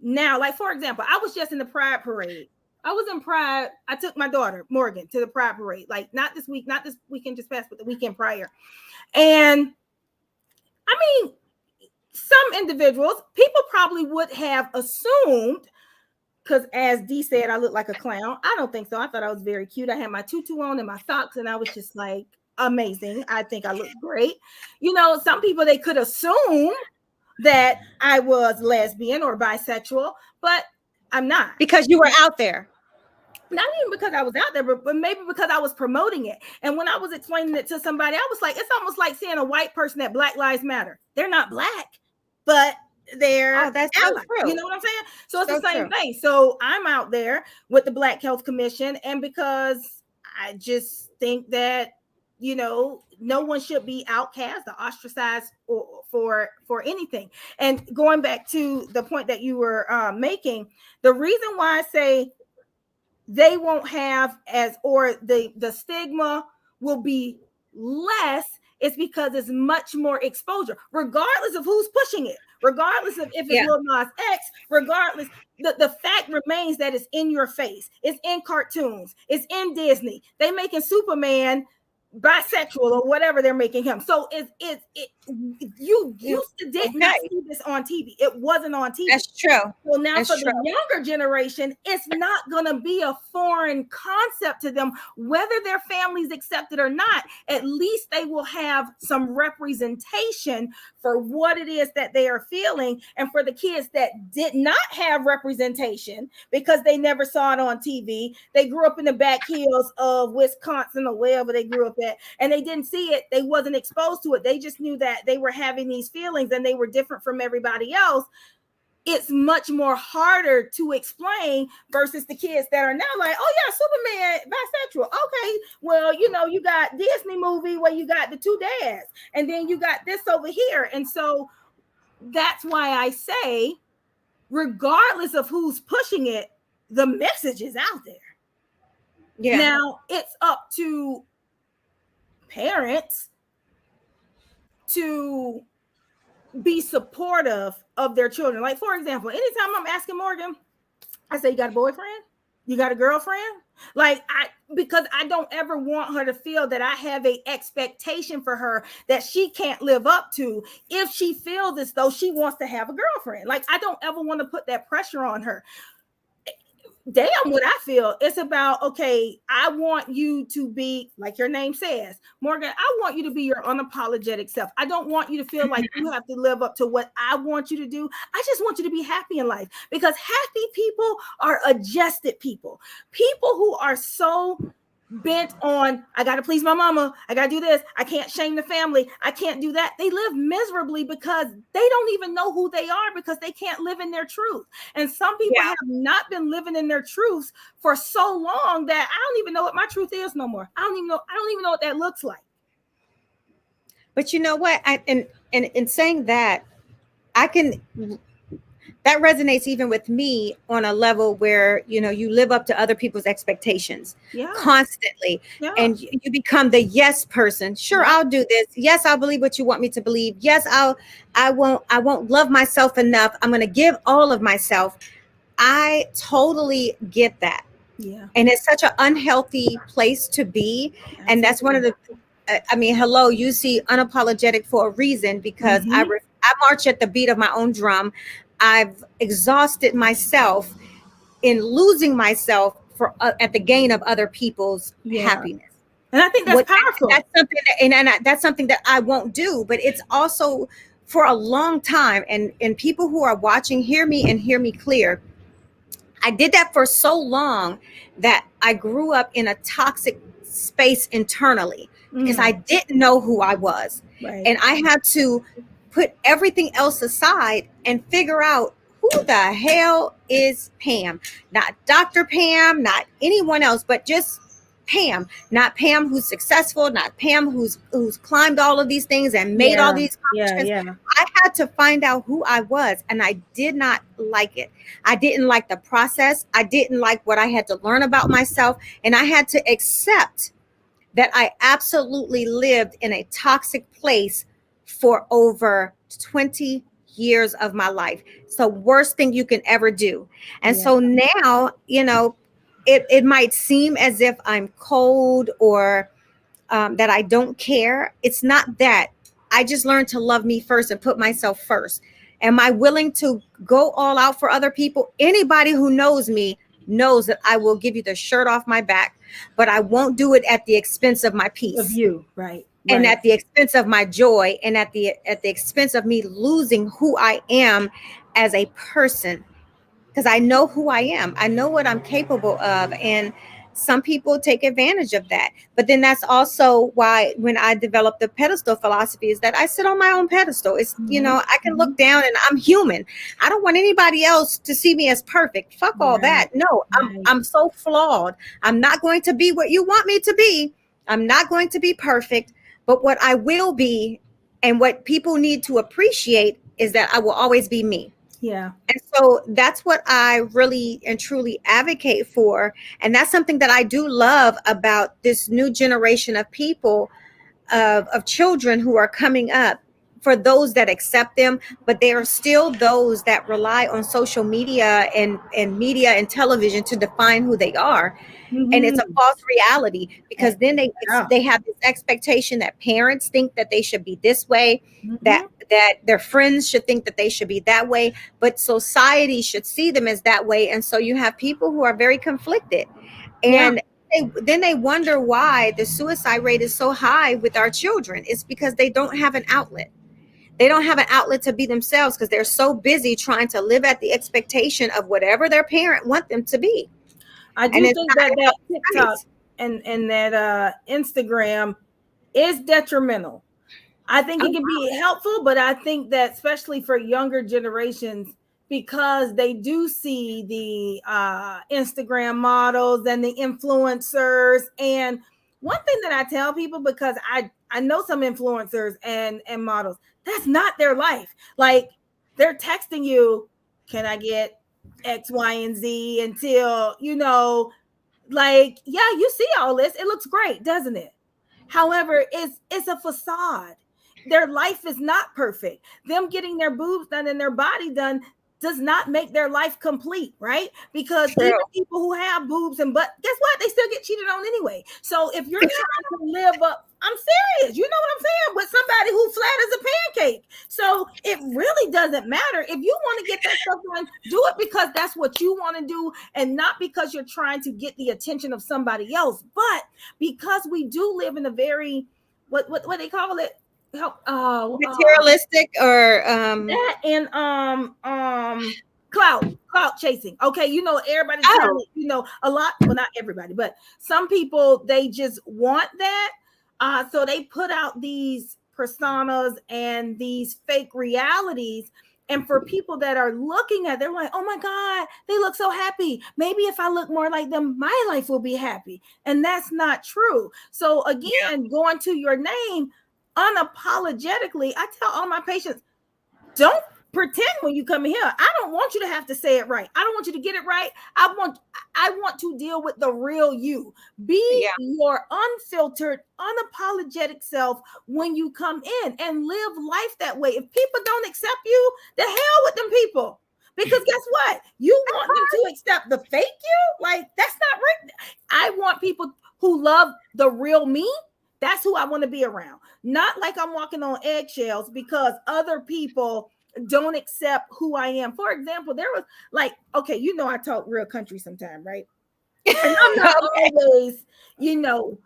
now, like for example, I was just in the Pride Parade. I was in Pride. I took my daughter Morgan to the Pride Parade, like not this weekend just passed, but the weekend prior. And I mean, some individuals, people probably would have assumed because as Dee said, I look like a clown. I don't think so. I thought I was very cute. I had my tutu on and my socks, and I was just like amazing. I think I looked great. Some people, they could assume that I was lesbian or bisexual, but I'm not. Because you were out there. Not even because I was out there, but maybe because I was promoting it. And when I was explaining it to somebody, I was like, it's almost like seeing a white person at Black Lives Matter. They're not black, but they're that's so true. You know what I'm saying? So it's the same thing. So I'm out there with the Black Health Commission, and because I just think that, no one should be outcast or ostracized for anything. And going back to the point that you were making, the reason why I say they won't have or the stigma will be less is because it's much more exposure, regardless of who's pushing it, regardless of if it's Lil Nas X, regardless. The fact remains that it's in your face. It's in cartoons. It's in Disney. They making Superman bisexual or whatever they're making him. So you used to did not see this on TV. It wasn't on TV. That's true. Well, now for the younger generation, it's not going to be a foreign concept to them, whether their families accept it or not. At least they will have some representation for what it is that they are feeling. And for the kids that did not have representation because they never saw it on TV, they grew up in the back hills of Wisconsin or wherever they grew up at, and they didn't see it. They wasn't exposed to it. They just knew that they were having these feelings and they were different from everybody else. It's much more harder to explain versus the kids that are now like, oh yeah, Superman bisexual. Okay, well, you got Disney movie where you got the two dads, and then you got this over here. And so that's why I say, regardless of who's pushing it, the message is out there. Yeah. Now it's up to parents to be supportive of their children. Like, for example, anytime I'm asking Morgan, I say, you got a boyfriend? You got a girlfriend? Because I don't ever want her to feel that I have a expectation for her that she can't live up to if she feels as though she wants to have a girlfriend. Like, I don't ever want to put that pressure on her. Damn what I feel. It's about, okay, I want you to be, like your name says, Morgan, I want you to be your unapologetic self. I don't want you to feel like you have to live up to what I want you to do. I just want you to be happy in life, because happy people are adjusted people. People who are so bent on, I got to please my mama, I got to do this, I can't shame the family, I can't do that. They live miserably because they don't even know who they are, because they can't live in their truth. And some people have not been living in their truths for so long that I don't even know what my truth is no more. I don't even know what that looks like. But you know what? In saying that, that resonates even with me on a level where, you live up to other people's expectations constantly. Yeah. And you become the yes person. Sure, I'll do this. Yes, I'll believe what you want me to believe. Yes, I won't love myself enough. I'm going to give all of myself. I totally get that. Yeah. And it's such an unhealthy place to be. Absolutely. And that's one of the, hello, you see unapologetic for a reason, because I march at the beat of my own drum. I've exhausted myself in losing myself for at the gain of other people's happiness. And I think that's powerful. That's something that's something that I won't do, but it's also for a long time. And people who are watching, hear me clear. I did that for so long that I grew up in a toxic space internally because I didn't know who I was. Right. And I had to put everything else aside and figure out who the hell is Pam. Not Dr. Pam, not anyone else, but just Pam. Not Pam who's successful, not Pam who's climbed all of these things and made all these accomplishments. I had to find out who I was, and I did not like it. I didn't like the process. I didn't like what I had to learn about myself, and I had to accept that I absolutely lived in a toxic place for over 20 years of my life. It's the worst thing you can ever do. And so now, it might seem as if I'm cold or that I don't care. It's not that. I just learned to love me first and put myself first. Am I willing to go all out for other people? Anybody who knows me knows that I will give you the shirt off my back, but I won't do it at the expense of my Of peace, you, right, and right. at the expense of my joy, and at the expense of me losing who I am as a person, because I know who I am. I know what I'm capable of. And some people take advantage of that. But then that's also why when I developed the pedestal philosophy is that I sit on my own pedestal. It's, Mm-hmm. I can Mm-hmm. look down and I'm human. I don't want anybody else to see me as perfect. Fuck all Right, that. No, right. I'm so flawed. I'm not going to be what you want me to be. I'm not going to be perfect. But what I will be and what people need to appreciate is that I will always be me. Yeah. And so that's what I really and truly advocate for. And that's something that I do love about this new generation of people, of children who are coming up, for those that accept them, but there are still those that rely on social media and media and television to define who they are, and it's a Mm-hmm. false reality, because then Yeah. they have this expectation that parents think that they should be this way, Mm-hmm. that their friends should think that they should be that way, but society should see them as that way, and so you have people who are very conflicted, Yeah. and then they wonder why the suicide rate is so high with our children. It's because they don't have an outlet. They don't have an outlet to be themselves because they're so busy trying to live at the expectation of whatever their parent want them to be, I and do it's think not that that TikTok space. and that Instagram is detrimental. I think it Oh, can be helpful, but I think that especially for younger generations, because they do see the Instagram models and the influencers. And one thing that I tell people, because I know some influencers and models, that's not their life. Like they're texting you, can I get X, Y, and Z until like, yeah, you see all this. It looks great, doesn't it? However, it's a facade. Their life is not perfect. Them getting their boobs done and their body done does not make their life complete, right? Because true. even people who have boobs and butt, guess what? They still get cheated on anyway. So if you're trying to live up, I'm serious. You know what I'm saying? With somebody who flat as a pancake. So it really doesn't matter. If you want to get that stuff done, do it because that's what you want to do and not because you're trying to get the attention of somebody else. But because we do live in a very what they call it, Materialistic, or that and clout chasing. Okay, everybody's trying oh, to, a lot, well, not everybody, but some people, they just want that. So they put out these personas and these fake realities. And for people that are looking at, they're like, oh my God, they look so happy. Maybe if I look more like them, my life will be happy. And that's not true. So again, going to your name unapologetically, I tell all my patients, don't pretend when you come in here. I don't want you to have to say it right. I don't want you to get it right. I want to deal with the real you. Be yeah, your unfiltered, unapologetic self when you come in and live life that way. If people don't accept you, the hell with them people. Because guess what? You want them to accept the fake you? Like, that's not right. I want people who love the real me. That's who I want to be around. Not like I'm walking on eggshells because other people don't accept who I am. For example, there was like, okay, I talk real country sometime, right? And I'm not okay. always, you know,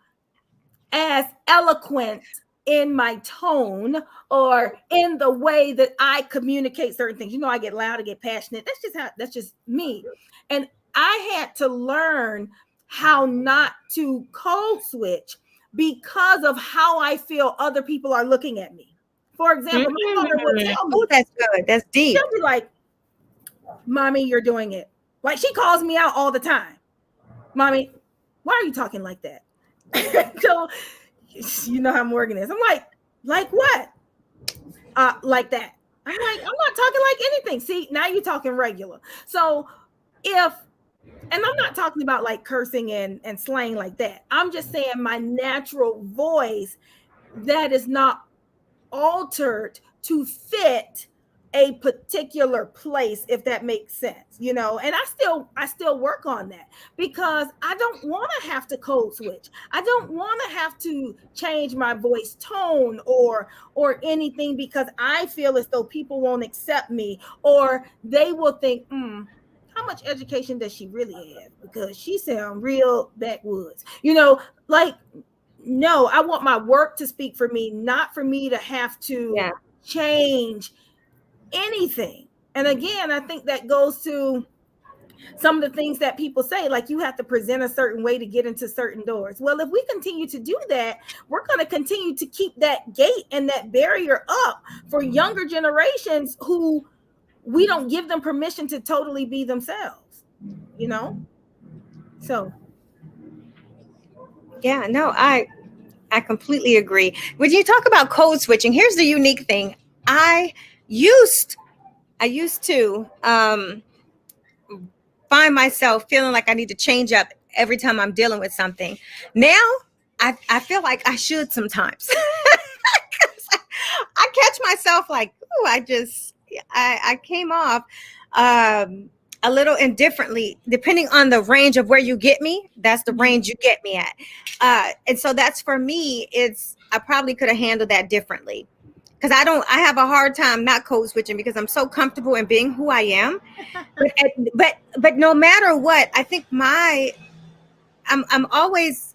as eloquent in my tone or in the way that I communicate certain things. I get loud, I get passionate. That's just me. And I had to learn how not to code switch because of how I feel other people are looking at me. For example, my daughter will Mm. tell Oh, me, that's good. That's deep. she'll be like, Mommy, you're doing it. Like, she calls me out all the time. Mommy, why are you talking like that? So you know how Morgan is. I'm like what? Like that. I'm like, I'm not talking like anything. See, now you're talking regular. So if, and I'm not talking about like cursing and slang like that. I'm just saying my natural voice that is not altered to fit a particular place, if that makes sense, you know. And I still work on that, because I don't want to have to code switch. I don't want to have to change my voice tone or anything, because I feel as though people won't accept me, or they will think, how much education does she really have, because she sounds real backwoods, you know. Like, no, I want my work to speak for me, not for me to have to Yeah. change anything. And again, I think that goes to some of the things that people say, like you have to present a certain way to get into certain doors. Well, if we continue to do that, we're going to continue to keep that gate and that barrier up for younger generations who we don't give them permission to totally be themselves, you know? So, Yeah, no, I completely agree. When you talk about code switching, here's the unique thing. I used I used to find myself feeling like I need to change up every time I'm dealing with something. Now I feel like I should sometimes. I catch myself like, oh, I came off a little indifferently, depending on the range of where you get me. That's the range you get me at, and so that's for me. It's I probably could have handled that differently because I have a hard time not code switching because I'm so comfortable in being who I am. But no matter what, I think I'm always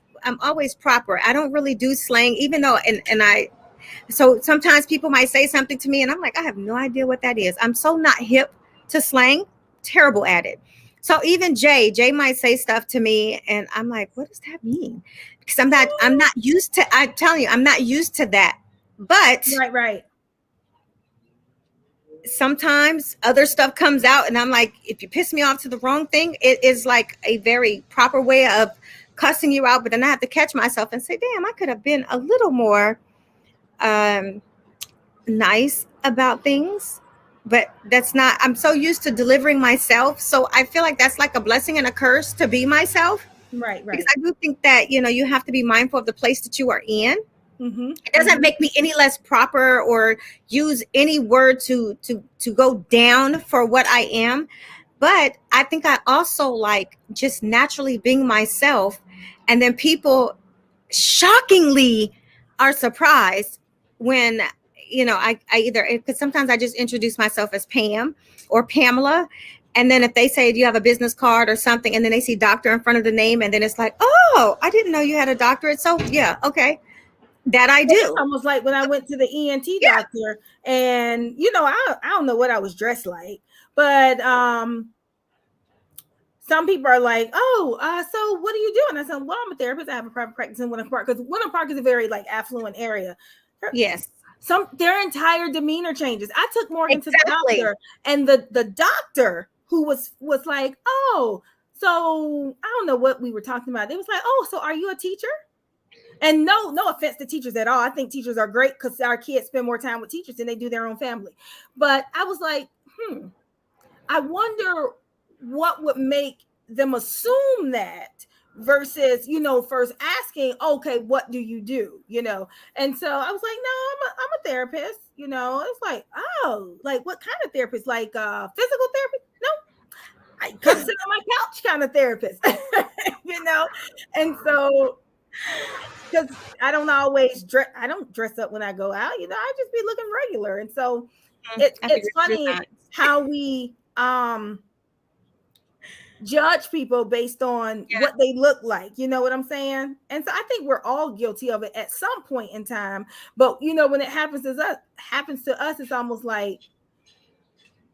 proper. I don't really do slang, even though and I so sometimes people might say something to me and I'm like, I have no idea what that is. I'm so not hip to slang, terrible at it. So even Jay might say stuff to me and I'm like, what does that mean? Because I'm not used to, I'm telling you, I'm not used to that. But right. sometimes other stuff comes out and I'm like, if you piss me off to the wrong thing, it is like a very proper way of cussing you out. But then I have to catch myself and say, damn, I could have been a little more um, nice about things. But that's not, I'm so used to delivering myself. So I feel like that's like a blessing and a curse to be myself. Right, Because right. I do think that, you have to be mindful of the place that you are in. Mm-hmm. It doesn't make me any less proper or use any word to go down for what I am. But I think I also like just naturally being myself. And then people shockingly are surprised when, I either, because sometimes I just introduce myself as Pam or Pamela. And then if they say, do you have a business card or something? And then they see doctor in front of the name. And then it's like, oh, I didn't know you had a doctorate. So yeah, okay. That I Well, it's do. almost like when I went to the ENT Yeah. doctor, and I don't know what I was dressed like, but some people are like, "Oh, so what are you doing?" I said, "Well, I'm a therapist. I have a private practice in Winter Park, because Winter Park is a very like affluent area." Yes. Their entire demeanor changes. I took Morgan to the Exactly. doctor, and the doctor who was like, "Oh, so I don't know what we were talking about." It was like, "Oh, so are you a teacher?" And no offense to teachers at all. I think teachers are great because our kids spend more time with teachers than they do their own family. But I was like, I wonder what would make them assume that versus, first asking, okay, what do you do? And so I was like, no, I'm a therapist. It's like, oh, like what kind of therapist? Like physical therapist? No, I come sit on my couch kind of therapist, And so, because I don't always dress, I don't dress up when I go out, I just be looking regular. And so I it's figured you funny not. how we judge people based on Yeah. what they look like, you know what I'm saying? And so I think we're all guilty of it at some point in time. But when it happens to us, it's almost like,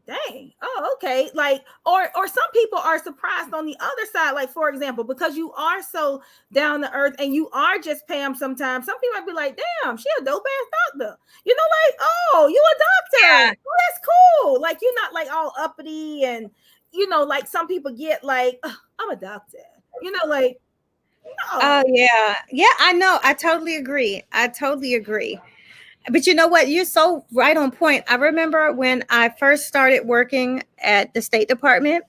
dang, oh, okay. Like, or some people are surprised on the other side. Like, for example, because you are so down to earth and you are just Pam sometimes, some people might be like, damn, she a dope ass doctor. Like, oh, you a doctor. Yeah. Oh, that's cool. Like, you're not like all uppity and like some people get like, "Ugh, I'm a doctor. Like, Oh no. yeah. Yeah, I know. I totally agree. I totally agree. But you know what? You're so right on point. I remember when I first started working at the State Department,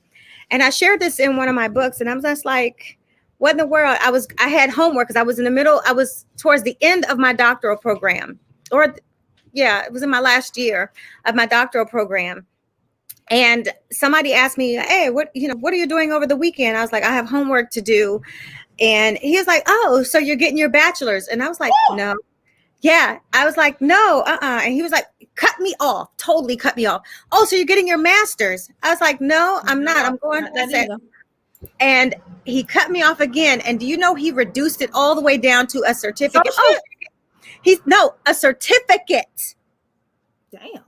and I shared this in one of my books, and I was just like, what in the world? I had homework because I was towards the end of my doctoral program. Or yeah, it was in my last year of my doctoral program. And somebody asked me, "Hey, what are you doing over the weekend?" I was like, "I have homework to do." And he was like, "Oh, so you're getting your bachelor's?" And I was like, "No." Yeah. I was like, "No, And he was like, cut me off, totally cut me off. "Oh, so you're getting your master's?" I was like, "No, I'm not. I'm going." Not I that said, either. and he cut me off again. And do you know he reduced it all the way down to a certificate? Oh, Associate? a certificate. Damn.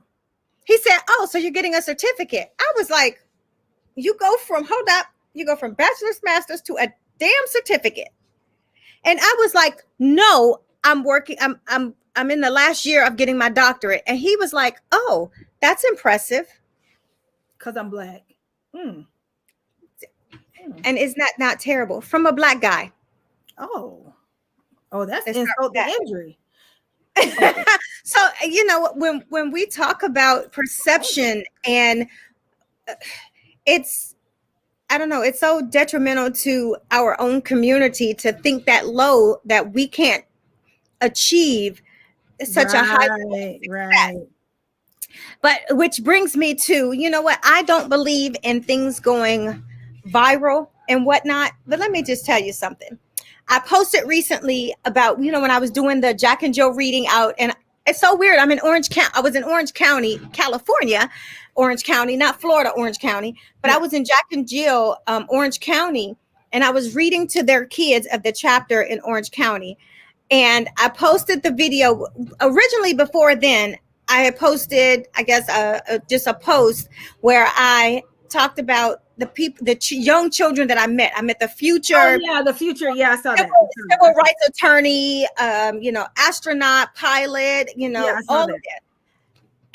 He said, "Oh, so you're getting a certificate." I was like, hold up, you go from bachelor's, master's to a damn certificate. And I was like, "No, I'm working. I'm in the last year of getting my doctorate." And he was like, "Oh, that's impressive." Because I'm black. Mm. And isn't that not terrible from a black guy? Oh. Oh, that's It's insult to not injury. that. So when we talk about perception, and it's, I don't know, it's so detrimental to our own community to think that low, that we can't achieve such a high level of success. Right. But which brings me to, you know what? I don't believe in things going viral and whatnot. But let me just tell you something. I posted recently about, when I was doing the Jack and Joe reading out, and it's so weird. I'm in Orange County. I was in Orange County, California, Orange County, not Florida, Orange County, but I was in Jack and Jill, Orange County, and I was reading to their kids of the chapter in Orange County. And I posted the video originally. Before then, I had posted, I guess, just a post where I talked about the people, young children that I met. I met the future. Oh, yeah, the future. Yeah, I saw that. Civil rights attorney, astronaut, pilot, Yeah, I saw all that. of that.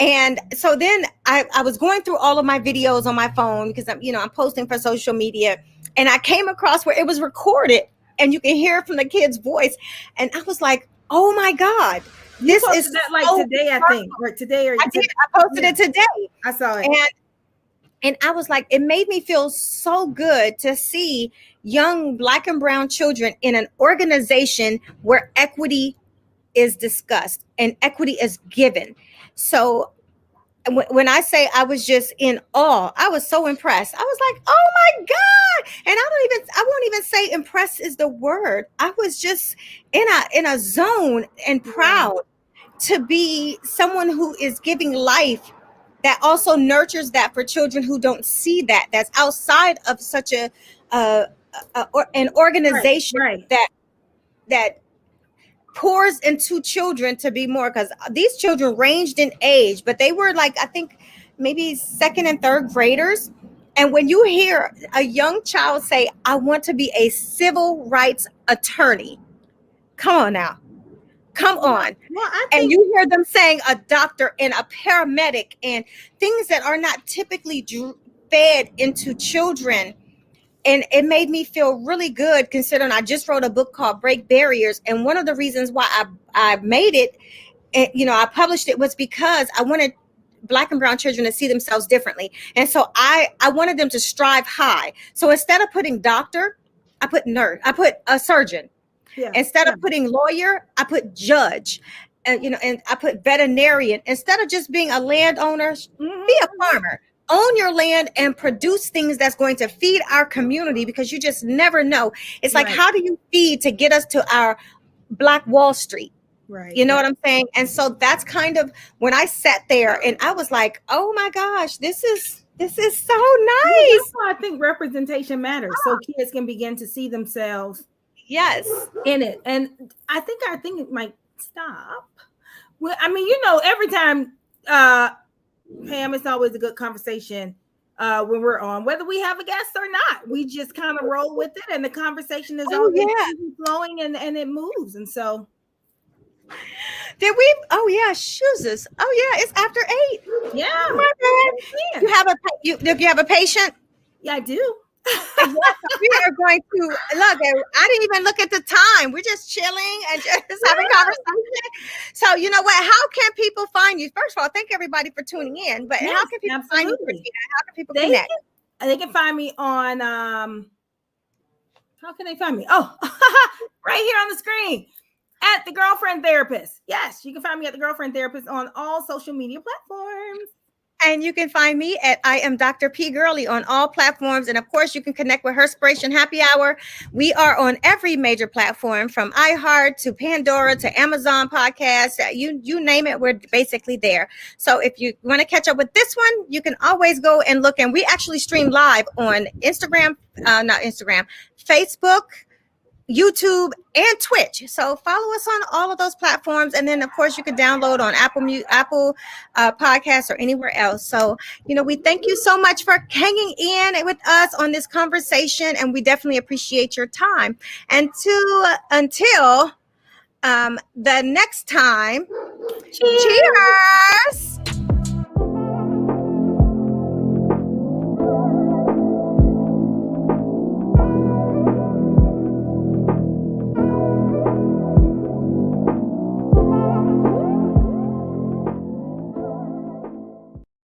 And so then I was going through all of my videos on my phone because I'm posting for social media, and I came across where it was recorded and you can hear it from the kid's voice. And I was like, "Oh my God, this is that like so today, I think, or today, or I did. I posted it today. I saw it. And I was like, it made me feel so good to see young Black and brown children in an organization where equity is discussed and equity is given. So when I say I was just in awe, I was so impressed. I was like, "Oh my God." And I won't even say impressed is the word. I was just in a zone and proud to be someone who is giving life that also nurtures that for children who don't see that, that's outside of such an organization right. that pours into children to be more, because these children ranged in age, but they were like, I think maybe second and third graders. And when you hear a young child say, "I want to be a civil rights attorney," come on now. Come on. Well, and you hear them saying a doctor and a paramedic and things that are not typically fed into children. And it made me feel really good, considering I just wrote a book called Break Barriers. And one of the reasons why I made it, I published it, was because I wanted Black and brown children to see themselves differently. And so I wanted them to strive high. So instead of putting doctor, I put nurse, I put a surgeon. Yeah. Instead of putting lawyer, I put judge. And I put veterinarian. Instead of just being a landowner, be a farmer. Own your land and produce things that's going to feed our community, because you just never know. It's like, how do you feed to get us to our Black Wall Street? Right. You know what I'm saying? And so that's kind of when I sat there and I was like, "Oh my gosh, this is so nice." Well, that's why I think representation matters, so kids can begin to see themselves in it. And I think it might stop. Well, I mean, every time, Pam, it's always a good conversation when we're on, whether we have a guest or not. We just kind of roll with it, and the conversation is always flowing, and it moves. And so, did we? Oh yeah, shoes. Oh yeah, it's after 8. Yeah. Oh my God. Do you have a patient? Yeah, I do. We are going to look. I didn't even look at the time. We're just chilling and just having conversation. So you know what? How can people find you? First of all, thank everybody for tuning in. But how can people find you, Christina? How can people connect? They can find me on. How can they find me? Oh, right here on the screen. At the Girlfriend Therapist. Yes, you can find me at the Girlfriend Therapist on all social media platforms. And you can find me at I am Dr. P. Gurley on all platforms. And of course, you can connect with Herspiration Happy Hour. We are on every major platform from iHeart to Pandora to Amazon Podcasts. You name it, we're basically there. So if you want to catch up with this one, you can always go and look. And we actually stream live on Instagram, not Instagram, Facebook, YouTube, and Twitch. So follow us on all of those platforms, and then of course you can download on Apple Podcasts or anywhere else. So we thank you so much for hanging in with us on this conversation, and we definitely appreciate your time. And until the next time, cheers.